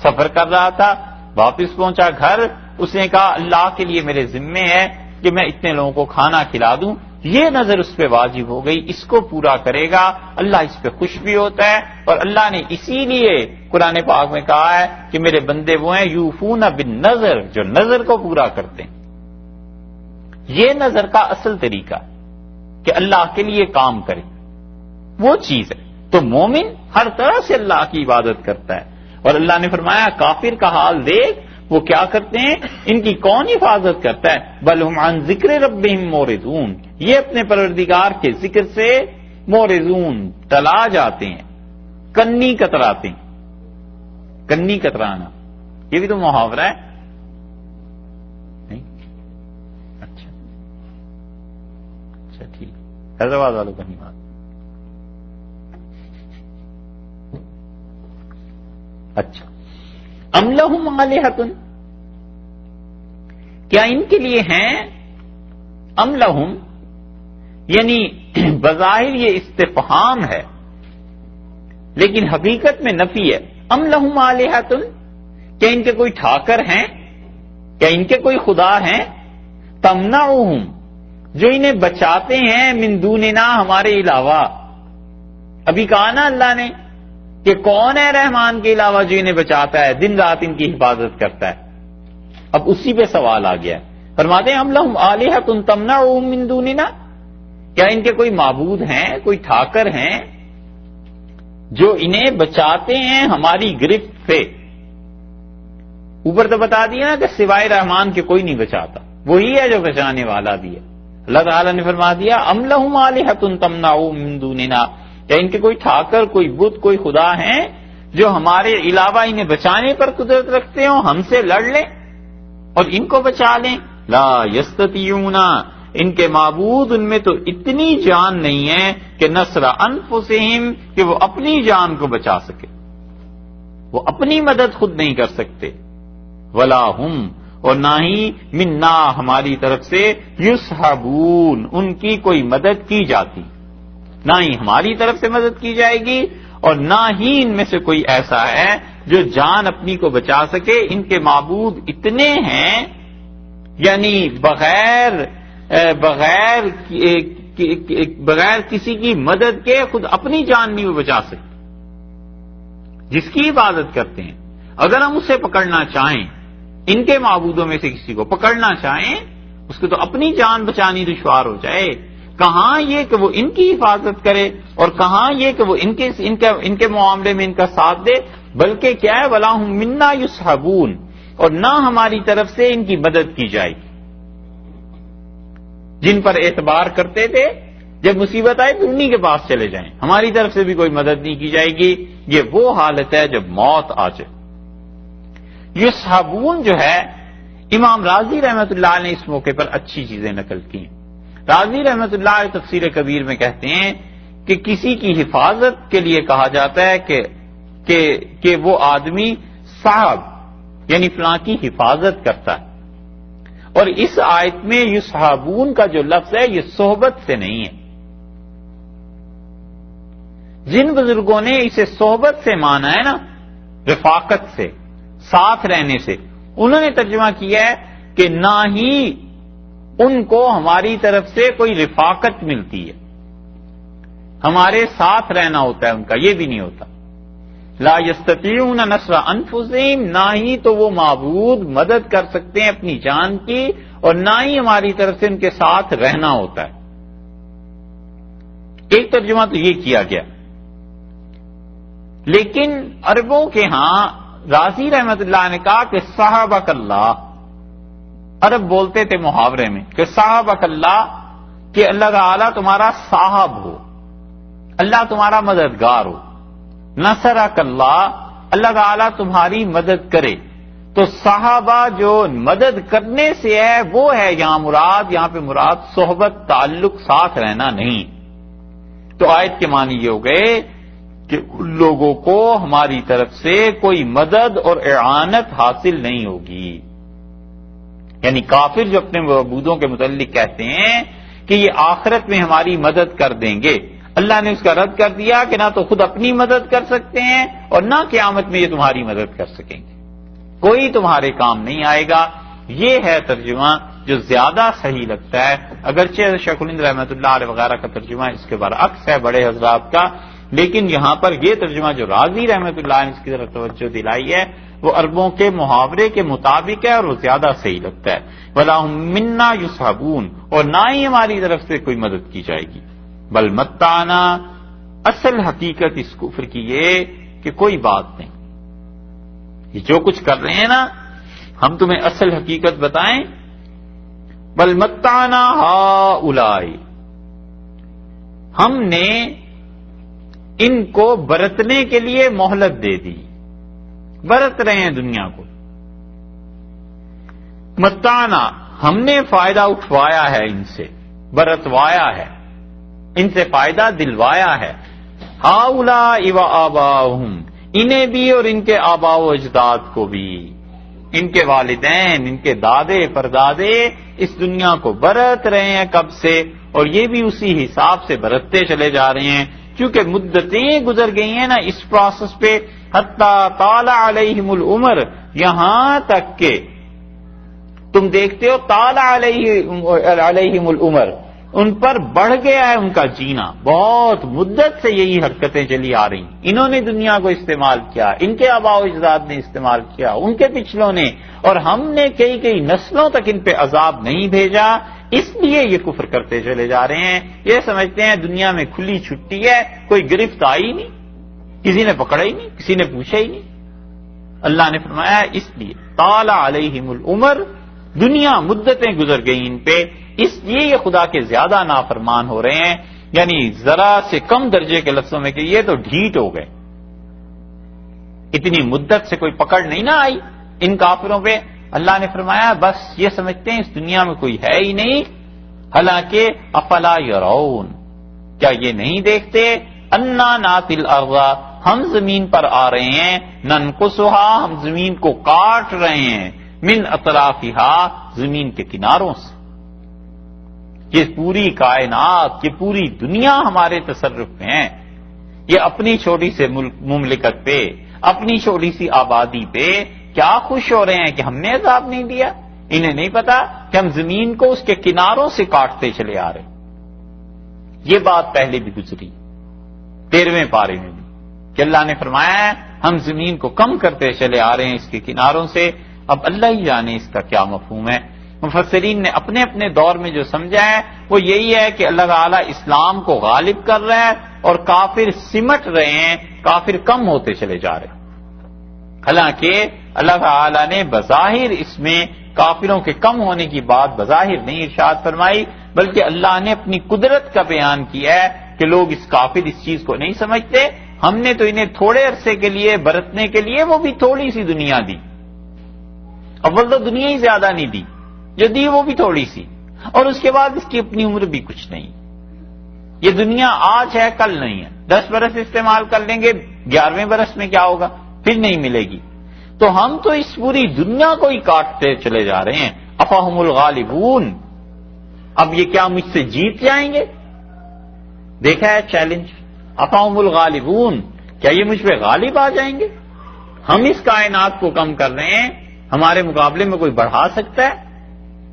سفر کر رہا تھا، واپس پہنچا گھر، اس نے کہا اللہ کے لیے میرے ذمے ہے کہ میں اتنے لوگوں کو کھانا کھلا دوں، یہ نظر اس پہ واجب ہو گئی، اس کو پورا کرے گا، اللہ اس پہ خوش بھی ہوتا ہے۔ اور اللہ نے اسی لیے قرآن پاک میں کہا ہے کہ میرے بندے وہ ہیں یوفون بالنظر، جو نظر کو پورا کرتے ہیں۔ یہ نظر کا اصل طریقہ کہ اللہ کے لیے کام کرے، وہ چیز ہے۔ تو مومن ہر طرح سے اللہ کی عبادت کرتا ہے، اور اللہ نے فرمایا کافر کا حال دیکھ، وہ کیا کرتے ہیں، ان کی کون حفاظت کرتا ہے؟ بل ہم عن ذکر ربہم مورضون، یہ اپنے پروردگار کے ذکر سے مورضون، ٹلا جاتے ہیں، کنی کتراتے ہیں۔ کنی کترانا یہ بھی تو محاورہ ہے، نہیں؟ اچھا ٹھیک، حیدرآباد والوں کا نہیں بات۔ اچھا، ام لہم آلہۃ، کیا ان کے لیے ہیں؟ ام لہم یعنی بظاہر یہ استفہام ہے لیکن حقیقت میں نفی ہے۔ ام لہم آلہۃ، کیا ان کے کوئی ٹھاکر ہیں، کیا ان کے کوئی خدا ہیں؟ تمنعہم، جو انہیں بچاتے ہیں، من دوننا، ہمارے علاوہ۔ ابھی کہا نا اللہ نے کہ کون ہے رحمان کے علاوہ جو انہیں بچاتا ہے، دن رات ان کی حفاظت کرتا ہے۔ اب اسی پہ سوال آ گیا، فرماتے ہیں ام لہم آلہۃ تمنعہم من دوننا، کیا ان کے کوئی معبود ہیں، کوئی ٹھاکر ہیں جو انہیں بچاتے ہیں ہماری گرفت سے؟ اوپر تو بتا دیا نا کہ سوائے رحمان کے کوئی نہیں بچاتا، وہی ہے جو بچانے والا بھی ہے۔ اللہ تعالیٰ نے فرما دیا ام لہم آلہۃ تمنعہم من دوننا، کیا ان کے کوئی ٹھاکر، کوئی بت، کوئی خدا ہیں جو ہمارے علاوہ انہیں بچانے پر قدرت رکھتے ہوں، ہم سے لڑ لیں اور ان کو بچا لیں؟ لا یستطیعون، ان کے معبود ان میں تو اتنی جان نہیں ہے کہ نصر انفسہم، کہ وہ اپنی جان کو بچا سکے، وہ اپنی مدد خود نہیں کر سکتے۔ ولا ہم، اور نہ ہی منا، ہماری طرف سے، یصحبون، ان کی کوئی مدد کی جاتی۔ نہ ہی ہماری طرف سے مدد کی جائے گی، اور نہ ہی ان میں سے کوئی ایسا ہے جو جان اپنی کو بچا سکے۔ ان کے معبود اتنے ہیں، یعنی بغیر کسی کی مدد کے خود اپنی جان نہیں وہ بچا سکتے۔ جس کی عبادت کرتے ہیں، اگر ہم اسے پکڑنا چاہیں، ان کے معبودوں میں سے کسی کو پکڑنا چاہیں، اس کو تو اپنی جان بچانی دشوار ہو جائے۔ کہاں یہ کہ وہ ان کی حفاظت کرے، اور کہاں یہ کہ وہ ان کے معاملے میں ان کا ساتھ دے، بلکہ کیا ہے وَلَا هُم مِنَّا يُصْحَبُونَ، اور نہ ہماری طرف سے ان کی مدد کی جائے گی۔ جن پر اعتبار کرتے تھے، جب مصیبت آئے تو انہی کے پاس چلے جائیں، ہماری طرف سے بھی کوئی مدد نہیں کی جائے گی۔ یہ وہ حالت ہے جب موت آ جائے۔ یصحبون جو ہے، امام راضی رحمۃ اللہ نے اس موقع پر اچھی چیزیں نقل کی ہیں۔ راضی رحمۃ اللہ تفسیر کبیر میں کہتے ہیں کہ کسی کی حفاظت کے لیے کہا جاتا ہے کہ وہ آدمی صاحب، یعنی فلاں کی حفاظت کرتا ہے، اور اس آیت میں یصحبون کا جو لفظ ہے یہ صحبت سے نہیں ہے۔ جن بزرگوں نے اسے صحبت سے مانا ہے نا، رفاقت سے، ساتھ رہنے سے، انہوں نے ترجمہ کیا ہے کہ نہ ہی ان کو ہماری طرف سے کوئی رفاقت ملتی ہے، ہمارے ساتھ رہنا ہوتا ہے ان کا، یہ بھی نہیں ہوتا۔ لا یستطیعون نصر انفسہم، نہ ہی تو وہ معبود مدد کر سکتے ہیں اپنی جان کی، اور نہ ہی ہماری طرف سے ان کے ساتھ رہنا ہوتا ہے۔ ایک ترجمہ تو یہ کیا گیا، لیکن عربوں کے ہاں راضی رحمت اللہ نے کہا کہ صحابک اللہ، عرب بولتے تھے محاورے میں کہ صحابک اللہ، کہ اللہ تعالیٰ تمہارا صاحب ہو، اللہ تمہارا مددگار ہو۔ نصرک اللہ، اللہ تعالیٰ تمہاری مدد کرے۔ تو صحابہ جو مدد کرنے سے ہے وہ ہے یہاں مراد، یہاں پہ مراد صحبت، تعلق، ساتھ رہنا نہیں۔ تو آیت کے معنی یہ ہو گئے کہ ان لوگوں کو ہماری طرف سے کوئی مدد اور اعانت حاصل نہیں ہوگی۔ یعنی کافر جو اپنے معبودوں کے متعلق کہتے ہیں کہ یہ آخرت میں ہماری مدد کر دیں گے، اللہ نے اس کا رد کر دیا کہ نہ تو خود اپنی مدد کر سکتے ہیں اور نہ قیامت میں یہ تمہاری مدد کر سکیں گے، کوئی تمہارے کام نہیں آئے گا۔ یہ ہے ترجمہ جو زیادہ صحیح لگتا ہے، اگرچہ شیخ الہند رحمۃ اللہ علیہ وغیرہ کا ترجمہ اس کے برعکس ہے بڑے حضرات کا، لیکن یہاں پر یہ ترجمہ جو راضی رحمۃ اللہ نے اس کی طرف توجہ دلائی ہے وہ عربوں کے محاورے کے مطابق ہے اور وہ زیادہ صحیح لگتا ہے۔ وَلَا هُم مِنَّا يُصْحَبُونَ، اور نہ ہی ہماری طرف سے کوئی مدد کی جائے گی۔ بل متعنا، اصل حقیقت اس کفر کی یہ کہ کوئی بات نہیں، یہ جو کچھ کر رہے ہیں نا، ہم تمہیں اصل حقیقت بتائیں۔ بل متعنا ہؤلاء، ہم نے ان کو برتنے کے لیے مہلت دے دی، برت رہے ہیں دنیا کو۔ متعنا، ہم نے فائدہ اٹھوایا ہے ان سے، برتوایا ہے، ان سے فائدہ دلوایا ہے۔ ہؤلاء وآباؤہم، انہیں بھی اور ان کے آباء و اجداد کو بھی، ان کے والدین، ان کے دادے پردادے اس دنیا کو برت رہے ہیں کب سے، اور یہ بھی اسی حساب سے برتتے چلے جا رہے ہیں، کیونکہ مدتیں گزر گئی ہیں نا اس پروسیس پہ، حتی طال علیہم العمر، یہاں تک کہ تم دیکھتے ہو طال علیہم العمر، ان پر بڑھ گیا ہے ان کا جینا، بہت مدت سے یہی حرکتیں چلی آ رہی، انہوں نے دنیا کو استعمال کیا، ان کے آباء و اجداد نے استعمال کیا، ان کے پچھلوں نے، اور ہم نے کئی نسلوں تک ان پہ عذاب نہیں بھیجا، اس لیے یہ کفر کرتے چلے جا رہے ہیں۔ یہ سمجھتے ہیں دنیا میں کھلی چھٹی ہے، کوئی گرفت آئی نہیں، کسی نے پکڑا ہی نہیں، کسی نے پوچھا ہی نہیں۔ اللہ نے فرمایا اس لیے طال علیہم العمر، دنیا مدتیں گزر گئی ان پہ، اس لیے یہ خدا کے زیادہ نافرمان ہو رہے ہیں، یعنی ذرا سے کم درجے کے لفظوں میں کہ یہ تو ڈھیٹ ہو گئے، اتنی مدت سے کوئی پکڑ نہیں نہ آئی ان کافروں پہ۔ اللہ نے فرمایا بس یہ سمجھتے ہیں اس دنیا میں کوئی ہے ہی نہیں، حالانکہ افلا یرون، کیا یہ نہیں دیکھتے، انا ناتی الارض، ہم زمین پر آ رہے ہیں، ننقصھا، ہم زمین کو کاٹ رہے ہیں، من اطرافھا، زمین کے کناروں سے۔ یہ پوری کائنات، یہ پوری دنیا ہمارے تصرف میں ہے. یہ اپنی چھوٹی سے مملکت پہ، اپنی چھوٹی سی آبادی پہ کیا خوش ہو رہے ہیں کہ ہم نے عذاب نہیں دیا. انہیں نہیں پتا کہ ہم زمین کو اس کے کناروں سے کاٹتے چلے آ رہے ہیں. یہ بات پہلے بھی گزری 13ویں پارے میں بھی کہ اللہ نے فرمایا ہے ہم زمین کو کم کرتے چلے آ رہے ہیں اس کے کناروں سے. اب اللہ ہی جانے اس کا کیا مفہوم ہے. مفسرین نے اپنے اپنے دور میں جو سمجھا ہے وہ یہی ہے کہ اللہ تعالیٰ اسلام کو غالب کر رہا ہے اور کافر سمٹ رہے ہیں، کافر کم ہوتے چلے جا رہے ہیں. حالانکہ اللہ تعالیٰ نے بظاہر اس میں کافروں کے کم ہونے کی بات بظاہر نہیں ارشاد فرمائی، بلکہ اللہ نے اپنی قدرت کا بیان کیا ہے کہ لوگ اس کافر اس چیز کو نہیں سمجھتے. ہم نے تو انہیں تھوڑے عرصے کے لیے برتنے کے لیے وہ بھی تھوڑی سی دنیا دی. اول تو دنیا ہی زیادہ نہیں دی، جو دی وہ بھی تھوڑی سی، اور اس کے بعد اس کی اپنی عمر بھی کچھ نہیں. یہ دنیا آج ہے کل نہیں ہے. 10 برس استعمال کر لیں گے، 11ویں برس میں کیا ہوگا؟ پھر نہیں ملے گی. تو ہم تو اس پوری دنیا کو ہی کاٹتے چلے جا رہے ہیں. افہم الغالبون، اب یہ کیا مجھ سے جیت جائیں گے؟ دیکھا ہے چیلنج. افہم الغالبون، کیا یہ مجھ پہ غالب آ جائیں گے؟ ہم اس کائنات کو کم کر رہے ہیں، ہمارے مقابلے میں کوئی بڑھا سکتا ہے؟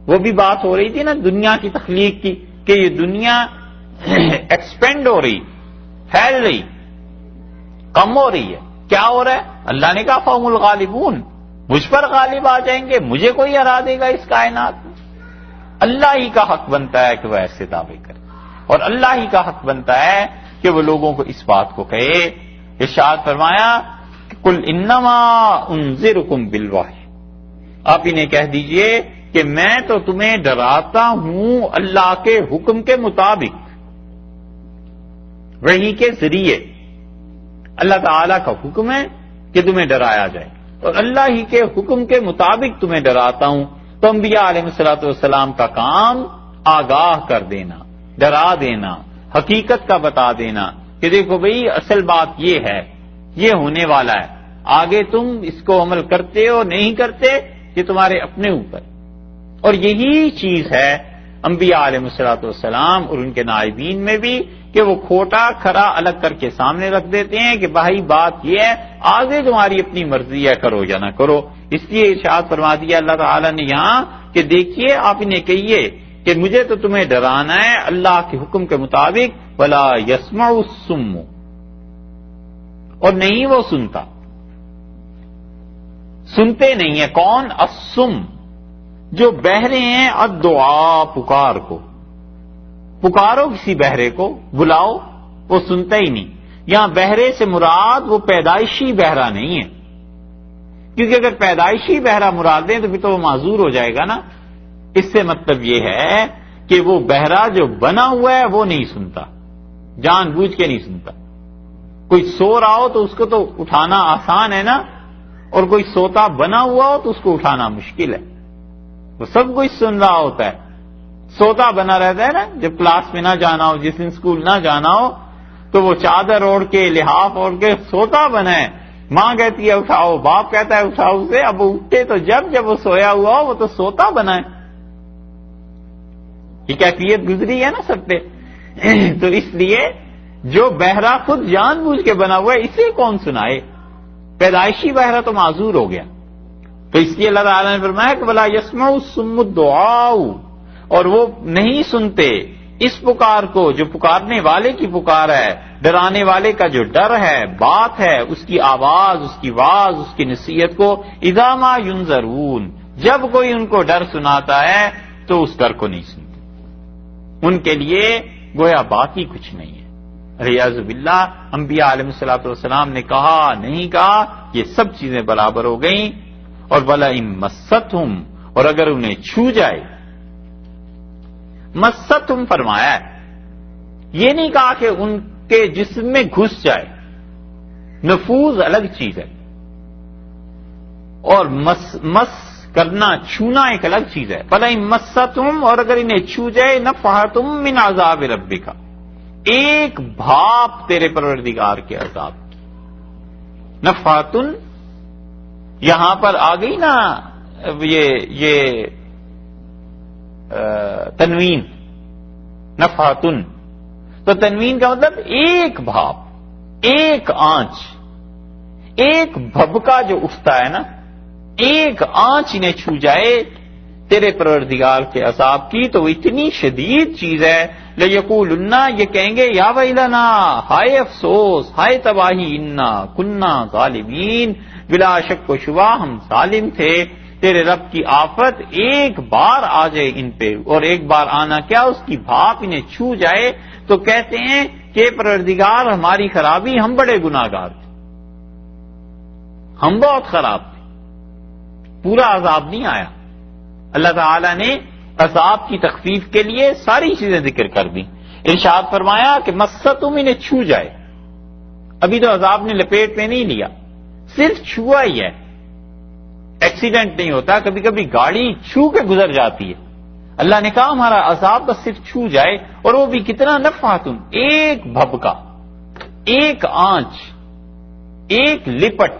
وہ بھی بات ہو رہی تھی نا دنیا کی تخلیق کی کہ یہ دنیا ایکسپینڈ ہو رہی، پھیل رہی، کم ہو رہی ہے. کیا ہو رہا ہے؟ اللہ نے کہا فہم الغالبون، مجھ پر غالب آ جائیں گے، مجھے کوئی ہرا دے گا اس کائنات میں. اللہ ہی کا حق بنتا ہے کہ وہ ایسے دعوے کرے، اور اللہ ہی کا حق بنتا ہے کہ وہ لوگوں کو اس بات کو کہے. ارشاد فرمایا قل انما انذرکم بالوحی، آپ انہیں کہہ دیجئے کہ میں تو تمہیں ڈراتا ہوں اللہ کے حکم کے مطابق، وحی کے ذریعے. اللہ تعالیٰ کا حکم ہے کہ تمہیں ڈرایا جائے، اور اللہ ہی کے حکم کے مطابق تمہیں ڈراتا ہوں. تو انبیاء علیہ الصلوۃ والسلام کا کام آگاہ کر دینا، ڈرا دینا، حقیقت کا بتا دینا کہ دیکھو بھئی اصل بات یہ ہے، یہ ہونے والا ہے، آگے تم اس کو عمل کرتے ہو نہیں کرتے یہ تمہارے اپنے اوپر. اور یہی چیز ہے انبیاء علیہ الصلوۃ والسلام اور ان کے نائبین میں بھی کہ وہ کھوٹا کھرا الگ کر کے سامنے رکھ دیتے ہیں کہ بھائی بات یہ ہے، آگے تمہاری اپنی مرضی ہے، کرو یا نہ کرو. اس لیے ارشاد فرما دیا اللہ تعالیٰ نے یہاں کہ دیکھیے آپ انہیں کہیے کہ مجھے تو تمہیں ڈرانا ہے اللہ کے حکم کے مطابق، ولا یسمع الصم، اور نہیں وہ سنتا، سنتے نہیں ہے. کون؟ الصم، جو بہرے ہیں. الدعاء، پکار کو، پکارو کسی بہرے کو، بلاؤ، وہ سنتا ہی نہیں. یہاں بہرے سے مراد وہ پیدائشی بہرا نہیں ہے، کیونکہ اگر پیدائشی بہرا مراد دیں تو پھر تو وہ معذور ہو جائے گا نا. اس سے مطلب یہ ہے کہ وہ بہرا جو بنا ہوا ہے وہ نہیں سنتا، جان بوجھ کے نہیں سنتا. کوئی سو رہا ہو تو اس کو تو اٹھانا آسان ہے نا، اور کوئی سوتا بنا ہوا ہو تو اس کو اٹھانا مشکل ہے. وہ سب کچھ سن رہا ہوتا ہے، سوتا بنا رہتا ہے نا. جب کلاس میں نہ جانا ہو، جس دن اسکول نہ جانا ہو تو وہ چادر اوڑھ کے لحاف اوڑھ کے سوتا بنا ہے. ماں کہتی ہے اٹھاؤ، باپ کہتا ہے اٹھاؤ اسے. اب وہ اٹھتے تو جب وہ سویا ہوا ہو وہ تو سوتا بنا ہے. یہ کیفیت گزری ہے نا سب پہ. تو اس لیے جو بہرا خود جان بوجھ کے بنا ہوا ہے اسے کون سنائے؟ پیدائشی بہرا تو معذور ہو گیا. تو اس لیے اللہ تعالیٰ نے فرمایا کہ ولا یسمع الصم الدعاء، اور وہ نہیں سنتے اس پکار کو جو پکارنے والے کی پکار ہے، ڈرانے والے کا جو ڈر ہے، بات ہے، اس کی آواز، اس کی واز، اس کی نصیحت کو. اذا ما ینذرون، جب کوئی ان کو ڈر سناتا ہے تو اس ڈر کو نہیں سنتے. ان کے لیے گویا بات ہی کچھ نہیں ہے. ریاض باللہ، انبیاء علیہ الصلوۃ والسلام نے کہا نہیں کہا یہ سب چیزیں برابر ہو گئیں. اور بلا مستہم، اور اگر انہیں چھو جائے، مستہم فرمایا ہے، یہ نہیں کہا کہ ان کے جسم میں گھس جائے. نفوذ الگ چیز ہے، اور مس کرنا، چھونا ایک الگ چیز ہے. بلا مستہم، اور اگر انہیں چھو جائے، نفحتم من عذاب ربک، ایک بھاپ تیرے پروردگار کے عذاب کی. نفحتن یہاں پر آ گئی نا یہ تنوین، نفحتن، تو تنوین کا مطلب ایک بھاپ، ایک آنچ، ایک بھبکا جو اٹھتا ہے نا، ایک آنچ انہیں چھو جائے تیرے پروردگار کے عذاب کی تو وہ اتنی شدید چیز ہے. لیقولن، یہ کہیں گے یا ویلنا، ہائے افسوس، ہائے تباہی، انا کنا ظالمین، بلا شک و شبہ ہم ظالم تھے. تیرے رب کی آفت ایک بار آ جائے ان پہ، اور ایک بار آنا کیا، اس کی بھاپ انہیں چھو جائے تو کہتے ہیں کہ پروردگار ہماری خرابی، ہم بڑے گناہگار تھے، ہم بہت خراب تھے. پورا عذاب نہیں آیا. اللہ تعالی نے عذاب کی تخفیف کے لیے ساری چیزیں ذکر کر دی. ارشاد فرمایا کہ مستم انہیں چھو جائے. ابھی تو عذاب نے لپیٹ میں نہیں لیا، صرف چھوا ہی ہے. ایکسیڈنٹ نہیں ہوتا، کبھی کبھی گاڑی چھو کے گزر جاتی ہے. اللہ نے کہا ہمارا عذاب بس صرف چھو جائے، اور وہ بھی کتنا، نفحتن، ایک بھبکا، ایک آنچ، ایک لپٹ.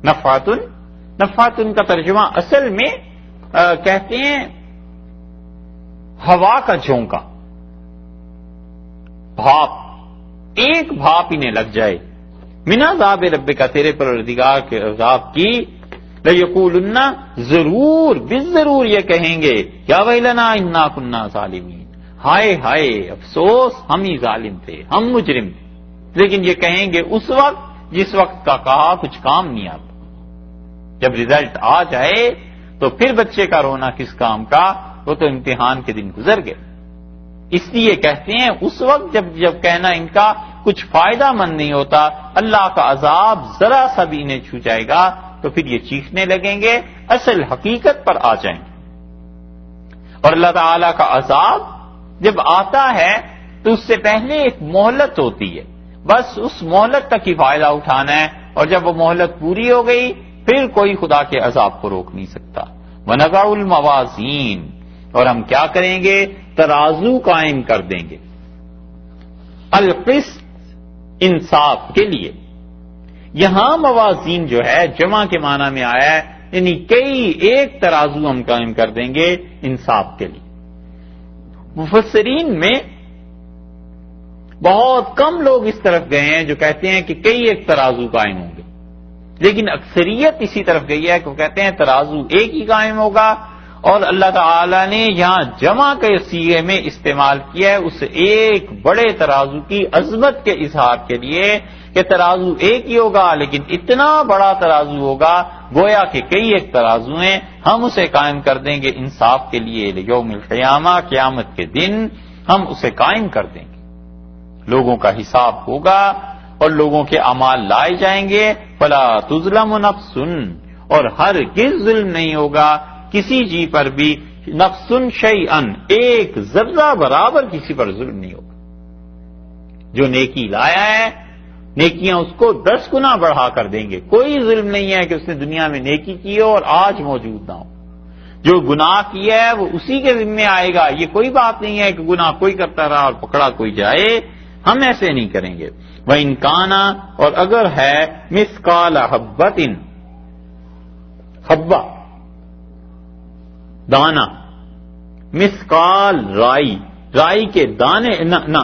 نفحتن کا ترجمہ اصل میں کہتے ہیں ہوا کا جھونکا، بھاپ، ایک بھاپ انہیں لگ جائے. من عذاب ربک، تیرے پروردگار کے عذاب کی. لیقولن، ضرور بالضرور یہ کہیں گے، یا ویلنا انا کنا ظالمین، ہائے ہائے افسوس، ہم ہی ظالم تھے، ہم مجرم تھے. لیکن یہ کہیں گے اس وقت جس وقت کا کہا کچھ کام نہیں آتا. جب رزلٹ آ جائے تو پھر بچے کا رونا کس کام کا، وہ تو امتحان کے دن گزر گئے. اس لیے کہتے ہیں اس وقت جب کہنا ان کا کچھ فائدہ مند نہیں ہوتا، اللہ کا عذاب ذرا سا بھی انہیں چھو جائے گا تو پھر یہ چیخنے لگیں گے، اصل حقیقت پر آ جائیں گے. اور اللہ تعالی کا عذاب جب آتا ہے تو اس سے پہلے ایک مہلت ہوتی ہے، بس اس مہلت تک ہی فائدہ اٹھانا ہے، اور جب وہ مہلت پوری ہو گئی پھر کوئی خدا کے عذاب کو روک نہیں سکتا. وَنَضَعُ الْمَوَازِينَ، اور ہم کیا کریں گے، ترازو قائم کر دیں گے، القسط، انصاف کے لیے. یہاں موازین جو ہے جمع کے معنی میں آیا ہے، یعنی کئی ایک ترازو ہم قائم کر دیں گے انصاف کے لیے. مفسرین میں بہت کم لوگ اس طرف گئے ہیں جو کہتے ہیں کہ کئی ایک ترازو قائم ہوں گے، لیکن اکثریت اسی طرف گئی ہے کہ وہ کہتے ہیں ترازو ایک ہی قائم ہوگا. اور اللہ تعالی نے یہاں جمع کے صیغے میں استعمال کیا ہے اس ایک بڑے ترازو کی عظمت کے اظہار کے لیے کہ ترازو ایک ہی ہوگا، لیکن اتنا بڑا ترازو ہوگا گویا کہ کئی ایک ترازو ہیں. ہم اسے قائم کر دیں گے انصاف کے لیے، یوم القیامہ، قیامت کے دن ہم اسے قائم کر دیں گے. لوگوں کا حساب ہوگا اور لوگوں کے اعمال لائے جائیں گے. فلا تظلم نفس، اور ہرگز ظلم نہیں ہوگا کسی جی پر بھی، نفس شیئا، ایک ذرہ برابر کسی پر ظلم نہیں ہوگا. جو نیکی لایا ہے نیکیاں اس کو 10 گنا بڑھا کر دیں گے. کوئی ظلم نہیں ہے کہ اس نے دنیا میں نیکی کی ہو اور آج موجود نہ ہو. جو گناہ کیا ہے وہ اسی کے ذمے آئے گا. یہ کوئی بات نہیں ہے کہ گناہ کوئی کرتا رہا اور پکڑا کوئی جائے، ہم ایسے نہیں کریں گے. وَإِنْ كَانَ، اور اگر ہے، مِثْقَالَ حَبَّةٍ، حبہ دانا، مثقال رائی کے دانے، نہ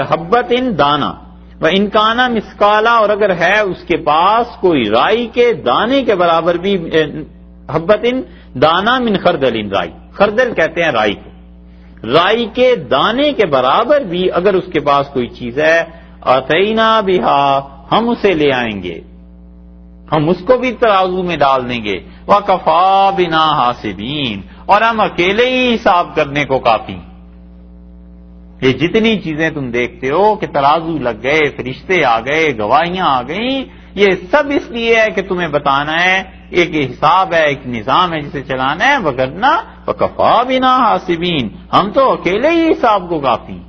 حبتن دانا. وَإِنْ كَانَ مِثْقَالَ، اور اگر ہے اس کے پاس کوئی رائی کے دانے کے برابر بھی، حبتن دانا من خردل، رائی، خردل کہتے ہیں رائی کو، رائی کے دانے کے برابر بھی اگر اس کے پاس کوئی چیز ہے، آتینا بہا، ہم اسے لے آئیں گے، ہم اس کو بھی ترازو میں ڈال دیں گے. وَكَفَى بِنَا حَاسِبِينَ، اور ہم اکیلے ہی حساب کرنے کو کافی. یہ جتنی چیزیں تم دیکھتے ہو کہ ترازو لگ گئے، فرشتے آ گئے، گواہیاں آ گئیں، یہ سب اس لیے ہے کہ تمہیں بتانا ہے ایک حساب ہے، ایک نظام ہے جسے چلانا ہے. وَغَرْنَا وَكَفَى بِنَا حَاسِبِينَ، ہم تو اکیلے ہی حساب کو کافی.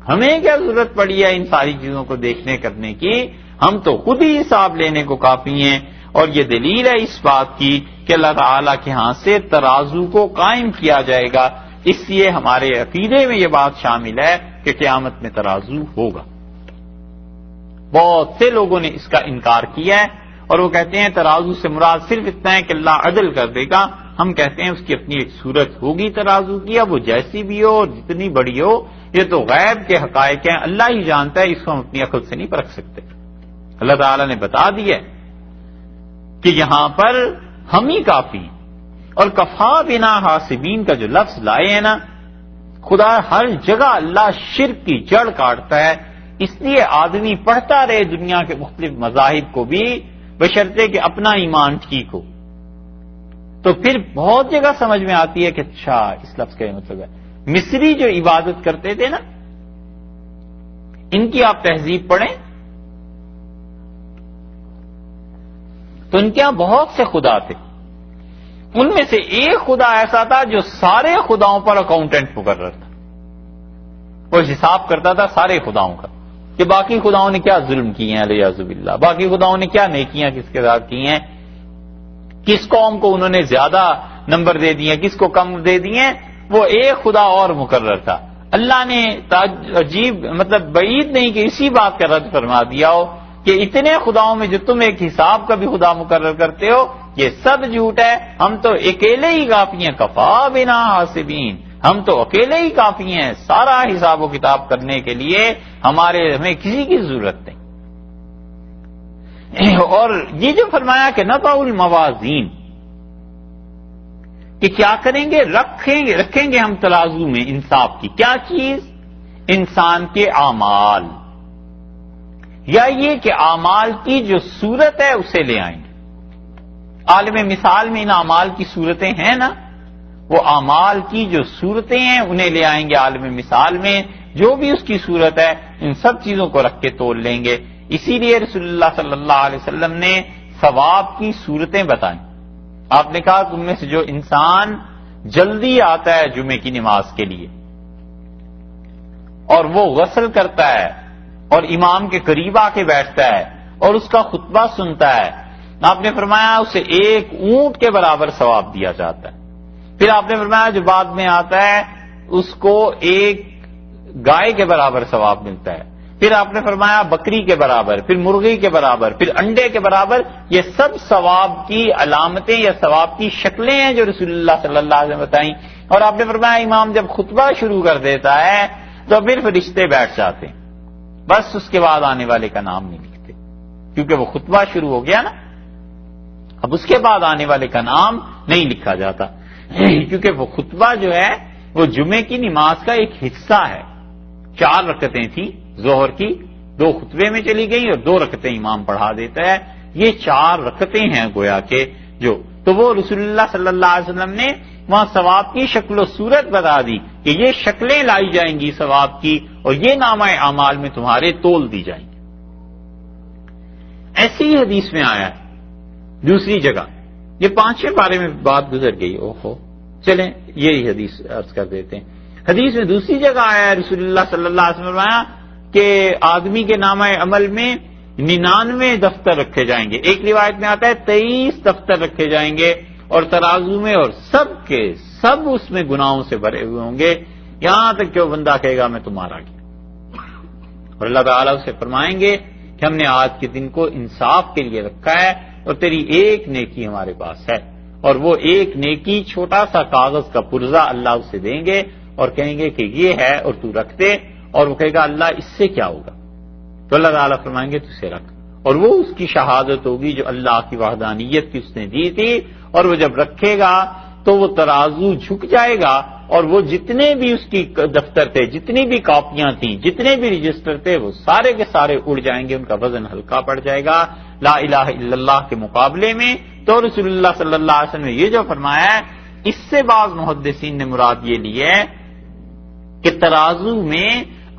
ہمیں کیا ضرورت پڑی ہے ان ساری چیزوں کو دیکھنے کرنے کی، ہم تو خود ہی حساب لینے کو کافی ہیں. اور یہ دلیل ہے اس بات کی کہ اللہ تعالیٰ کے ہاں سے ترازو کو قائم کیا جائے گا. اس لیے ہمارے عقیدے میں یہ بات شامل ہے کہ قیامت میں ترازو ہوگا. بہت سے لوگوں نے اس کا انکار کیا ہے اور وہ کہتے ہیں ترازو سے مراد صرف اتنا ہے کہ اللہ عدل کر دے گا، ہم کہتے ہیں اس کی اپنی ایک صورت ہوگی ترازو کی، اب وہ جیسی بھی ہو اور جتنی بڑی ہو، یہ تو غیب کے حقائق ہیں، اللہ ہی جانتا ہے، اس کو ہم اپنی عقل سے نہیں پرکھ سکتے۔ اللہ تعالیٰ نے بتا دیا کہ یہاں پر ہم ہی کافی ہیں، اور کفا بنا حاسبین کا جو لفظ لائے ہیں نا، خدا ہر جگہ اللہ شرک کی جڑ کاٹتا ہے، اس لیے آدمی پڑھتا رہے دنیا کے مختلف مذاہب کو بھی، بشرطے کہ اپنا ایمان ٹھیک ہو، تو پھر بہت جگہ سمجھ میں آتی ہے کہ اچھا اس لفظ کا یہ مطلب ہے۔ مصری جو عبادت کرتے تھے نا، ان کی آپ تہذیب پڑھیں تو ان کے یہاں بہت سے خدا تھے، ان میں سے ایک خدا ایسا تھا جو سارے خداؤں پر اکاؤنٹنٹ مقرر تھا، وہ حساب کرتا تھا سارے خداؤں کا کہ باقی خداؤں نے کیا ظلم کیے ہیں علیہ باللہ، باقی خداؤں نے کیا نیکیاں کس کے ساتھ کی ہیں، کس قوم کو انہوں نے زیادہ نمبر دے دیے، کس کو کم دے دیے، وہ ایک خدا اور مقرر تھا۔ اللہ نے عجیب مطلب بعید نہیں کہ اسی بات کا رد فرما دیا ہو کہ اتنے خداؤں میں جو تم ایک حساب کا بھی خدا مقرر کرتے ہو یہ سب جھوٹ ہے، ہم تو اکیلے ہی کافی ہیں، کفا بنا حاسبین، ہم تو اکیلے ہی کافی ہیں، سارا حساب و کتاب کرنے کے لیے ہمیں کسی کی ضرورت نہیں۔ اور یہ جو فرمایا کہ نضع الموازین، کہ کیا کریں گے، رکھیں گے ہم ترازو میں انصاف کی کیا چیز، انسان کے اعمال، یا یہ کہ اعمال کی جو صورت ہے اسے لے آئیں گے۔ عالم مثال میں ان اعمال کی صورتیں ہیں نا، وہ اعمال کی جو صورتیں ہیں انہیں لے آئیں گے عالم مثال میں، جو بھی اس کی صورت ہے ان سب چیزوں کو رکھ کے تول لیں گے۔ اسی لیے رسول اللہ صلی اللہ علیہ وسلم نے ثواب کی صورتیں بتائیں۔ آپ نے کہا تم میں سے جو انسان جلدی آتا ہے جمعے کی نماز کے لیے اور وہ غسل کرتا ہے اور امام کے قریب آ کے بیٹھتا ہے اور اس کا خطبہ سنتا ہے، آپ نے فرمایا اسے ایک اونٹ کے برابر ثواب دیا جاتا ہے۔ پھر آپ نے فرمایا جو بعد میں آتا ہے اس کو ایک گائے کے برابر ثواب ملتا ہے، پھر آپ نے فرمایا بکری کے برابر، پھر مرغی کے برابر، پھر انڈے کے برابر۔ یہ سب ثواب کی علامتیں یا ثواب کی شکلیں ہیں جو رسول اللہ صلی اللہ علیہ وسلم بتائیں۔ اور آپ نے فرمایا امام جب خطبہ شروع کر دیتا ہے تو پھر فرشتے بیٹھ جاتے ہیں، بس اس کے بعد آنے والے کا نام نہیں لکھتے، کیونکہ وہ خطبہ شروع ہو گیا نا، اب اس کے بعد آنے والے کا نام نہیں لکھا جاتا، کیونکہ وہ خطبہ جو ہے وہ جمعے کی نماز کا ایک حصہ ہے۔ 4 رکعتیں تھیں ظہر کی، 2 خطبے میں چلی گئی اور 2 رکعتیں امام پڑھا دیتا ہے، یہ 4 رکعتیں ہیں گویا کہ جو، تو وہ رسول اللہ صلی اللہ علیہ وسلم نے وہاں ثواب کی شکل و صورت بتا دی کہ یہ شکلیں لائی جائیں گی ثواب کی اور یہ نامہ اعمال میں تمہارے تول دی جائیں گی۔ ایسی ہی حدیث میں آیا ہے دوسری جگہ، یہ 5ویں پارے میں بات گزر گئی، اوہو چلیں یہی حدیث عرض کر دیتے ہیں۔ حدیث میں دوسری جگہ آیا ہے رسول اللہ صلی اللہ علیہ وسلم فرمایا کہ آدمی کے نامہ عمل میں 99 دفتر رکھے جائیں گے، ایک روایت میں آتا ہے 23 دفتر رکھے جائیں گے اور ترازو میں، اور سب کے سب اس میں گناہوں سے بھرے ہوئے ہوں گے، یہاں تک کہ وہ بندہ کہے گا میں تمہارا کیا، اور اللہ تعالیٰ اسے فرمائیں گے کہ ہم نے آج کے دن کو انصاف کے لیے رکھا ہے اور تیری ایک نیکی ہمارے پاس ہے، اور وہ ایک نیکی چھوٹا سا کاغذ کا پرزہ اللہ اسے دیں گے اور کہیں گے کہ یہ ہے اور تو رکھ دے، اور وہ کہے گا اللہ اس سے کیا ہوگا، تو اللہ تعالیٰ فرمائیں گے تو اسے رکھ، اور وہ اس کی شہادت ہوگی جو اللہ کی وحدانیت کی اس نے دی تھی، اور وہ جب رکھے گا تو وہ ترازو جھک جائے گا اور وہ جتنے بھی اس کی دفتر تھے، جتنی بھی کاپیاں تھیں، جتنے بھی رجسٹر تھے، وہ سارے کے سارے اڑ جائیں گے، ان کا وزن ہلکا پڑ جائے گا لا الہ الا اللہ کے مقابلے میں۔ تو رسول اللہ صلی اللہ علیہ وسلم نے یہ جو فرمایا ہے، اس سے بعض محدثین نے مراد یہ لی ہے کہ ترازو میں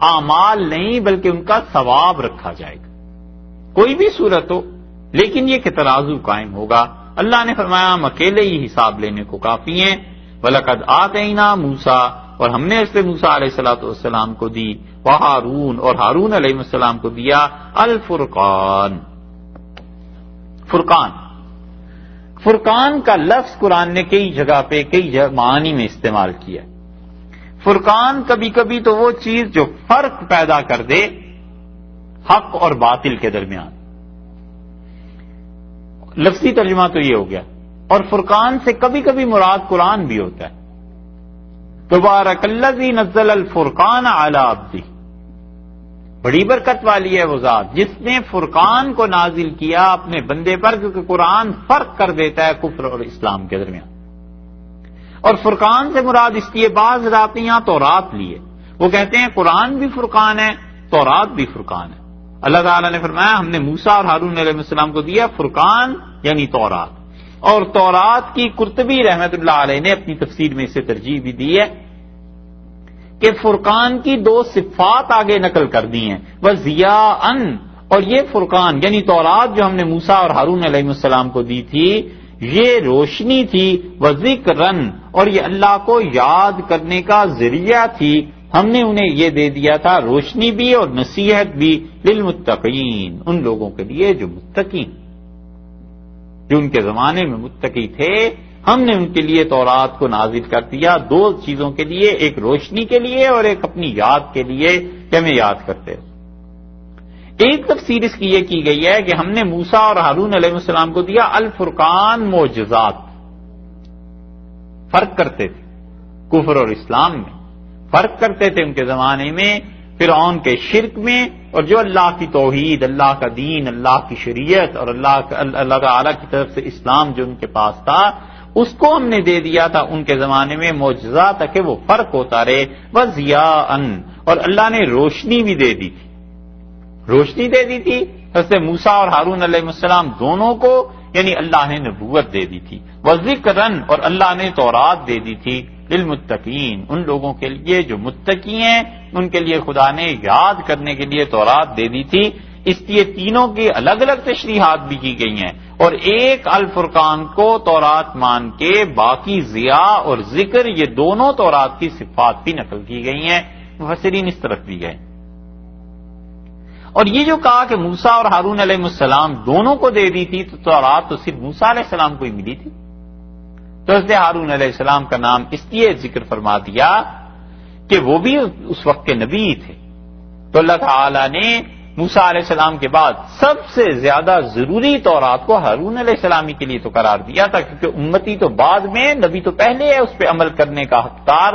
اعمال نہیں بلکہ ان کا ثواب رکھا جائے گا، کوئی بھی صورت ہو، لیکن یہ کہ ترازو قائم ہوگا۔ اللہ نے فرمایا ہم اکیلے ہی حساب لینے کو کافی ہیں، وَلَقَدْ آتَيْنَا مُوسَىٰ، اور ہم نے اس سے موسیٰ علیہ السلام کو دی، وَہارون، اور ہارون علیہ السلام کو دیا، الفرقان، فرقان۔ فرقان کا لفظ قرآن نے کئی جگہ پہ کئی معانی میں استعمال کیا۔ فرقان کبھی کبھی تو وہ چیز جو فرق پیدا کر دے حق اور باطل کے درمیان، لفظی ترجمہ تو یہ ہو گیا اور فرقان سے کبھی کبھی مراد قرآن بھی ہوتا ہے. تبارک الذی نزل الفرقان علی عبدہ، بڑی برکت والی ہے وہ ذات جس نے فرقان کو نازل کیا اپنے بندے پر، کیونکہ قرآن فرق کر دیتا ہے کفر اور اسلام کے درمیان. اور فرقان سے مراد اس لیے بعض رات نے یہاں تورات لیے، وہ کہتے ہیں قرآن بھی فرقان ہے، تورات بھی فرقان ہے. اللہ تعالیٰ نے فرمایا ہم نے موسیٰ اور ہارون علیہ السلام کو دیا فرقان یعنی تورات. اور تورات کی قرطبی رحمت اللہ علیہ نے اپنی تفسیر میں اسے ترجیح بھی دی ہے کہ فرقان کی دو صفات آگے نقل کر دی ہیں، وَضِيَاءً، اور یہ فرقان یعنی تورات جو ہم نے موسیٰ اور ہارون علیہ السلام کو دی تھی یہ روشنی تھی، وَذِكْرًا، اور یہ اللہ کو یاد کرنے کا ذریعہ تھی. ہم نے انہیں یہ دے دیا تھا روشنی بھی اور نصیحت بھی، للمتقین، ان لوگوں کے لیے جو متقی، جو ان کے زمانے میں متقی تھے. ہم نے ان کے لیے تورات کو نازل کر دیا دو چیزوں کے لیے، ایک روشنی کے لیے اور ایک اپنی یاد کے لیے کہ ہمیں یاد کرتے. ایک تفسیر اس کی یہ کی گئی ہے کہ ہم نے موسیٰ اور ہارون علیہ السلام کو دیا الفرقان معجزات. فرق کرتے تھے کفر اور اسلام میں، فرق کرتے تھے ان کے زمانے میں فرعون کے شرک میں، اور جو اللہ کی توحید، اللہ کا دین، اللہ کی شریعت اور اللہ تعالی کی طرف سے اسلام جو ان کے پاس تھا اس کو ہم نے دے دیا تھا ان کے زمانے میں معجزات تاکہ وہ فرق ہوتا رہے. وَضِيَاءً، اور اللہ نے روشنی بھی دے دی تھی، روشنی دے دی تھی حضرت موسیٰ اور ہارون علیہ السلام دونوں کو، یعنی اللہ نے نبوت دے دی تھی. وَذِكْرًا، اور اللہ نے تورات دے دی تھی، للمتقین، ان لوگوں کے لیے جو متقی ہیں، ان کے لیے خدا نے یاد کرنے کے لیے تورات دے دی تھی. اس لیے تینوں کی الگ الگ تشریحات بھی کی گئی ہیں، اور ایک الفرقان کو تورات مان کے باقی ضیاء اور ذکر یہ دونوں تورات کی صفات بھی نقل کی گئی ہیں. مفسرین اس طرف بھی گئے. اور یہ جو کہا کہ موسیٰ اور ہارون علیہ السلام دونوں کو دے دی تھی، تو تورات تو صرف موسیٰ علیہ السلام کو ہی ملی تھی، تو حضرت ہارون علیہ السلام کا نام اس لیے ذکر فرما دیا کہ وہ بھی اس وقت کے نبی تھے. تو اللہ تعالیٰ نے موسیٰ علیہ السلام کے بعد سب سے زیادہ ضروری تورات کو ہارون علیہ السلامی کے لیے تو قرار دیا تھا، کیونکہ امتی تو بعد میں، نبی تو پہلے ہے اس پہ عمل کرنے کا حقدار.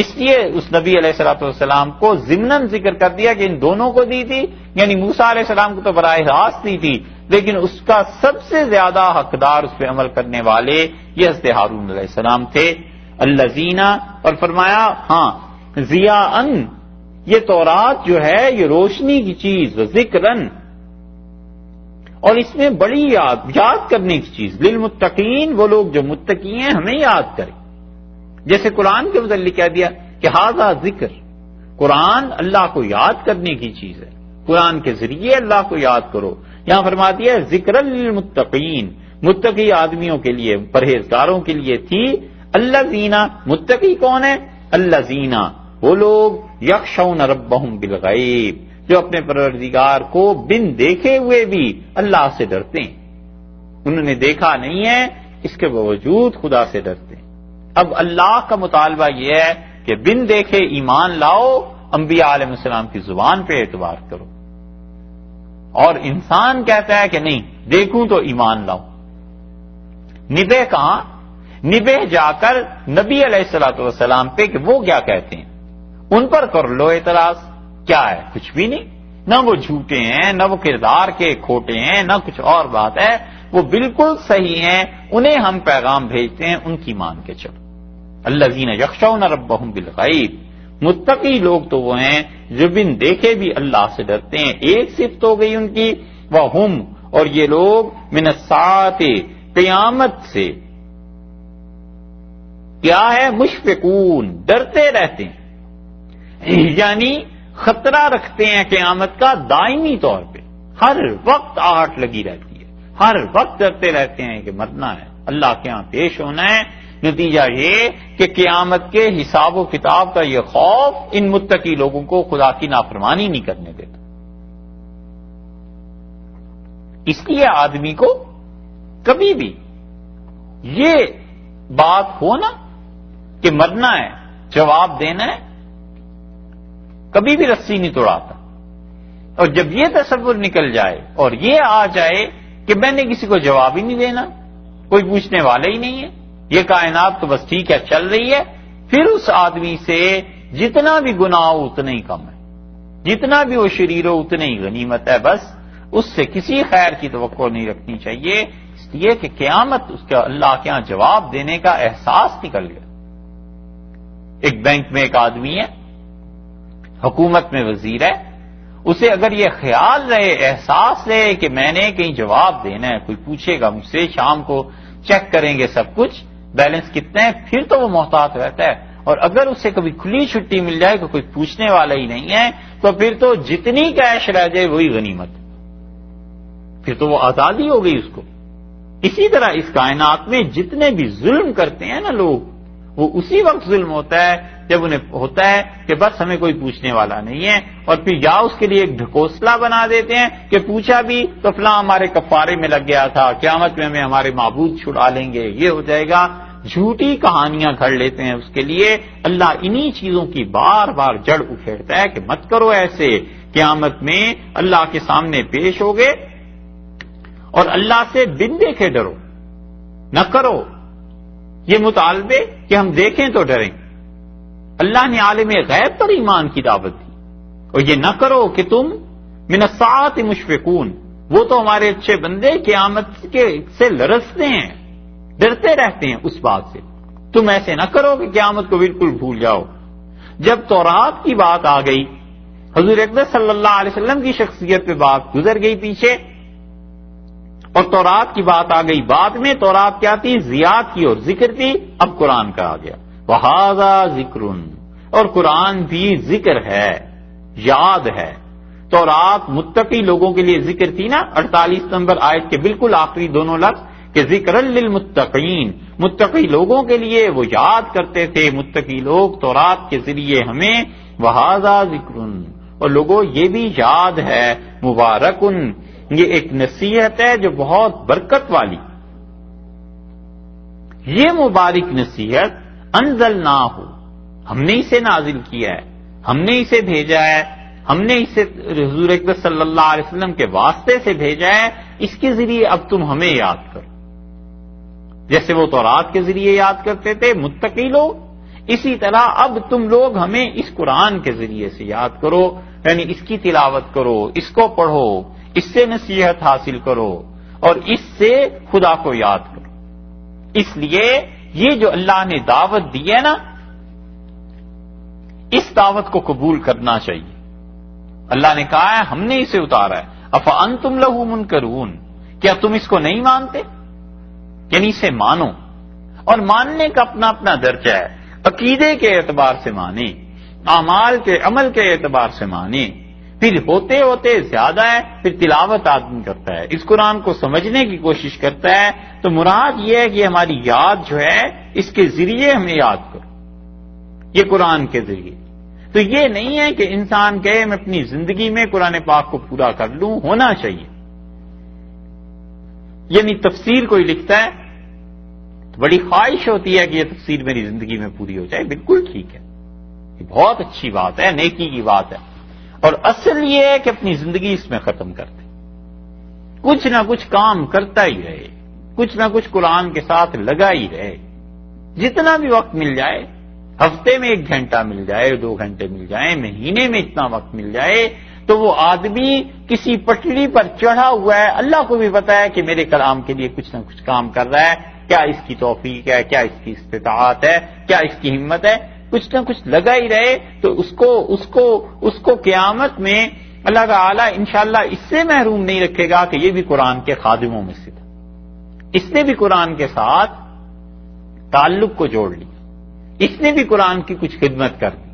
اس لیے اس نبی علیہ السلام کو ضمناً ذکر کر دیا کہ ان دونوں کو دی تھی، یعنی موسیٰ علیہ السلام کو تو براہ راست دی تھی، لیکن اس کا سب سے زیادہ حقدار اس پہ عمل کرنے والے یہ حضرت ہارون علیہ السلام تھے. الذین، اور فرمایا ہاں ضیاءً، یہ تورات جو ہے یہ روشنی کی چیز، ذکرن، اور اس میں بڑی یاد کرنے کی چیز، للمتقین، وہ لوگ جو متقی ہیں ہمیں یاد کریں. جیسے قرآن کے متعلق کہہ دیا کہ ھذا ذکر، قرآن اللہ کو یاد کرنے کی چیز ہے، قرآن کے ذریعے اللہ کو یاد کرو. یہاں فرما دیا ذکر للمتقین، متقی آدمیوں کے لیے، پرہیزگاروں کے لیے تھی. الذین، متقی کون ہے؟ الذین، وہ لوگ یخشون ربہم بالغیب، جو اپنے پروردگار کو بن دیکھے ہوئے بھی اللہ سے ڈرتے ہیں. انہوں نے دیکھا نہیں ہے، اس کے باوجود خدا سے ڈرتے ہیں. اب اللہ کا مطالبہ یہ ہے کہ بن دیکھے ایمان لاؤ، انبیاء علیہ السلام کی زبان پہ اعتبار کرو. اور انسان کہتا ہے کہ نہیں دیکھوں تو ایمان لاؤ. نبہ کہاں؟ نبہ جا کر نبی علیہ السلام پہ کہ وہ کیا کہتے ہیں ان پر کر لو اعتراض. کیا ہے؟ کچھ بھی نہیں. نہ وہ جھوٹے ہیں، نہ وہ کردار کے کھوٹے ہیں، نہ کچھ اور بات ہے، وہ بالکل صحیح ہیں. انہیں ہم پیغام بھیجتے ہیں، ان کی مان کے چلو. الذین یخشون ربہم بالغیب، متقی لوگ تو وہ ہیں جو بن دیکھے بھی اللہ سے ڈرتے ہیں. ایک صفت ہو گئی ان کی، وہم، اور یہ لوگ من الساعۃ، قیامت سے کیا ہے؟ مشفقون، ڈرتے رہتے ہیں، یعنی خطرہ رکھتے ہیں قیامت کا دائمی طور پہ. ہر وقت آہٹ لگی رہتی ہے، ہر وقت ڈرتے رہتے ہیں کہ مرنا ہے، اللہ کے ہاں پیش ہونا ہے. نتیجہ یہ کہ قیامت کے حساب و کتاب کا یہ خوف ان متقی لوگوں کو خدا کی نافرمانی نہیں کرنے دیتا. اس لیے آدمی کو کبھی بھی یہ بات ہو نا کہ مرنا ہے، جواب دینا ہے، کبھی بھی رسی نہیں توڑاتا. اور جب یہ تصور نکل جائے اور یہ آ جائے کہ میں نے کسی کو جواب ہی نہیں دینا، کوئی پوچھنے والا ہی نہیں ہے، یہ کائنات تو بس ٹھیک ہے چل رہی ہے، پھر اس آدمی سے جتنا بھی گناہ ہو اتنا ہی کم ہے، جتنا بھی وہ شریر ہو اتنا ہی غنیمت ہے، بس اس سے کسی خیر کی توقع نہیں رکھنی چاہیے، اس لیے کہ قیامت اس کا اللہ کے ہاں جواب دینے کا احساس نکل گیا۔ ایک بینک میں ایک آدمی ہے، حکومت میں وزیر ہے، اسے اگر یہ خیال رہے، احساس رہے کہ میں نے کہیں جواب دینا ہے، کوئی پوچھے گا مجھ سے، شام کو چیک کریں گے سب کچھ بیلنس کتنے ہیں، پھر تو وہ محتاط رہتا ہے۔ اور اگر اسے کبھی کھلی چھٹی مل جائے کہ کوئی پوچھنے والا ہی نہیں ہے، تو پھر تو جتنی کیش رہ جائے وہی غنیمت، پھر تو وہ آزادی ہو گئی اس کو۔ اسی طرح اس کائنات میں جتنے بھی ظلم کرتے ہیں نا لوگ، وہ اسی وقت ظلم ہوتا ہے جب انہیں ہوتا ہے کہ بس ہمیں کوئی پوچھنے والا نہیں ہے، اور پھر یا اس کے لیے ایک ڈھکوسلا بنا دیتے ہیں کہ پوچھا بھی تو فلاں ہمارے کفارے میں لگ گیا تھا، قیامت میں ہمیں ہمارے معبود چھڑا لیں گے، یہ ہو جائے گا، جھوٹی کہانیاں گھڑ لیتے ہیں اس کے لیے۔ اللہ انہی چیزوں کی بار بار جڑ اکھیڑتا ہے کہ مت کرو ایسے، قیامت میں اللہ کے سامنے پیش ہوگے اور اللہ سے بن دیکھے ڈرو، نہ کرو یہ مطالبے کہ ہم دیکھیں تو ڈریں۔ اللہ نے عالم غیب پر ایمان کی دعوت دی، اور یہ نہ کرو کہ تم من الساعۃ مشفقون، وہ تو ہمارے اچھے بندے قیامت سے لرزتے ہیں، ڈرتے رہتے ہیں اس بات سے، تم ایسے نہ کرو کہ قیامت کو بالکل بھول جاؤ۔ جب تورات کی بات آ گئی، حضور اقدس صلی اللہ علیہ وسلم کی شخصیت پہ بات گزر گئی پیچھے، اور تورات کی بات آ گئی بعد میں۔ تورات کیا تھی؟ ضیاء کی اور ذکر تھی، اب قرآن کا آ گیا، وَهَذَا ذِكْرٌ، اور قرآن بھی ذکر ہے، یاد ہے۔ تورات متقی لوگوں کے لیے ذکر تھی نا، 48 نمبر آیت کے بالکل آخری دونوں لفظ کہ ذکر للمتقین، متقی لوگوں کے لیے وہ یاد کرتے تھے، متقی لوگ تورات کے ذریعے ہمیں وَهَذَا ذِكْرٌ، اور لوگوں یہ بھی یاد ہے، مبارکن، یہ ایک نصیحت ہے جو بہت برکت والی، یہ مبارک نصیحت انزلناہ، ہم نے اسے نازل کیا ہے، ہم نے اسے بھیجا ہے، ہم نے اسے حضور اقدس صلی اللہ علیہ وسلم کے واسطے سے بھیجا ہے، اس کے ذریعے اب تم ہمیں یاد کرو، جیسے وہ تورات کے ذریعے یاد کرتے تھے متقی لوگ، اسی طرح اب تم لوگ ہمیں اس قرآن کے ذریعے سے یاد کرو، یعنی اس کی تلاوت کرو، اس کو پڑھو، اس سے نصیحت حاصل کرو، اور اس سے خدا کو یاد کرو۔ اس لیے یہ جو اللہ نے دعوت دی ہے نا، اس دعوت کو قبول کرنا چاہیے۔ اللہ نے کہا ہے ہم نے اسے اتارا ہے، افانتم لہ منکرون، کیا تم اس کو نہیں مانتے؟ یعنی اسے مانو، اور ماننے کا اپنا اپنا درجہ ہے، عقیدے کے اعتبار سے مانے، اعمال کے عمل کے اعتبار سے مانے، پھر ہوتے ہوتے زیادہ ہے، پھر تلاوت آدمی کرتا ہے، اس قرآن کو سمجھنے کی کوشش کرتا ہے، تو مراد یہ ہے کہ ہماری یاد جو ہے اس کے ذریعے ہمیں یاد کرو، یہ قرآن کے ذریعے۔ تو یہ نہیں ہے کہ انسان کہے میں اپنی زندگی میں قرآن پاک کو پورا کر لوں، ہونا چاہیے۔ یعنی تفسیر کوئی لکھتا ہے تو بڑی خواہش ہوتی ہے کہ یہ تفسیر میری زندگی میں پوری ہو جائے، بالکل ٹھیک ہے، یہ بہت اچھی بات ہے، نیکی کی بات ہے، اور اصل یہ ہے کہ اپنی زندگی اس میں ختم کر دے، کچھ نہ کچھ کام کرتا ہی رہے، کچھ نہ کچھ قرآن کے ساتھ لگا ہی رہے، جتنا بھی وقت مل جائے، ہفتے میں 1 گھنٹہ مل جائے، 2 گھنٹے مل جائیں، مہینے میں اتنا وقت مل جائے، تو وہ آدمی کسی پٹڑی پر چڑھا ہوا ہے، اللہ کو بھی پتا ہے کہ میرے کلام کے لیے کچھ نہ کچھ کام کر رہا ہے، کیا اس کی توفیق ہے، کیا اس کی استطاعت ہے، کیا اس کی ہمت ہے، کچھ نہ کچھ لگا ہی رہے، تو اس کو قیامت میں اللہ تعالی انشاءاللہ اس سے محروم نہیں رکھے گا کہ یہ بھی قرآن کے خادموں میں سے تھا، اس نے بھی قرآن کے ساتھ تعلق کو جوڑ لیا، اس نے بھی قرآن کی کچھ خدمت کر دی۔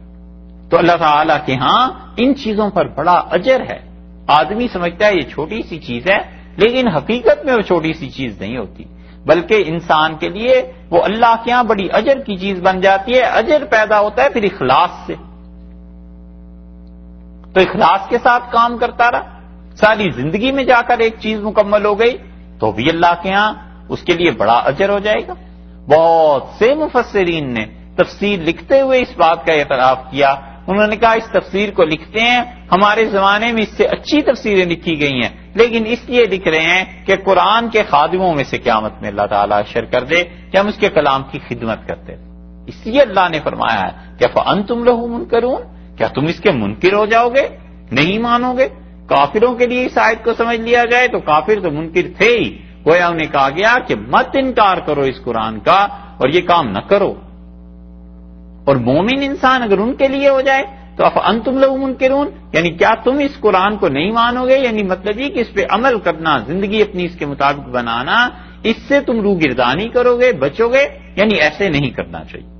تو اللہ تعالیٰ کے ہاں ان چیزوں پر بڑا اجر ہے۔ آدمی سمجھتا ہے یہ چھوٹی سی چیز ہے، لیکن حقیقت میں وہ چھوٹی سی چیز نہیں ہوتی، بلکہ انسان کے لیے وہ اللہ کے ہاں بڑی اجر کی چیز بن جاتی ہے۔ اجر پیدا ہوتا ہے پھر اخلاص سے، تو اخلاص کے ساتھ کام کرتا رہا، ساری زندگی میں جا کر ایک چیز مکمل ہو گئی تو بھی اللہ کے ہاں اس کے لیے بڑا اجر ہو جائے گا۔ بہت سے مفسرین نے تفسیر لکھتے ہوئے اس بات کا اعتراف کیا، انہوں نے کہا اس تفسیر کو لکھتے ہیں، ہمارے زمانے میں اس سے اچھی تفسیریں لکھی گئی ہیں، لیکن اس لیے لکھ رہے ہیں کہ قرآن کے خادموں میں سے قیامت میں اللہ تعالیٰ حشر کر دے کہ ہم اس کے کلام کی خدمت کرتے ہیں۔ اس لیے اللہ نے فرمایا ہے کہ فَأَنْتُمْ لَهُ مُنْكَرُونَ، کیا تم اس کے منکر ہو جاؤ گے، نہیں مانو گے؟ کافروں کے لیے اس آیت کو سمجھ لیا جائے تو کافر تو منکر تھے ہی، گویا انہیں کہا گیا کہ مت انکار کرو اس قرآن کا اور یہ کام نہ کرو۔ اور مومن انسان اگر ان کے لیے ہو جائے تو انتم لہو منکرون، یعنی کیا تم اس قرآن کو نہیں مانو گے؟ یعنی مطلب یہ کہ اس پہ عمل کرنا، زندگی اپنی اس کے مطابق بنانا، اس سے تم روگردانی کرو گے، بچو گے، یعنی ایسے نہیں کرنا چاہیے۔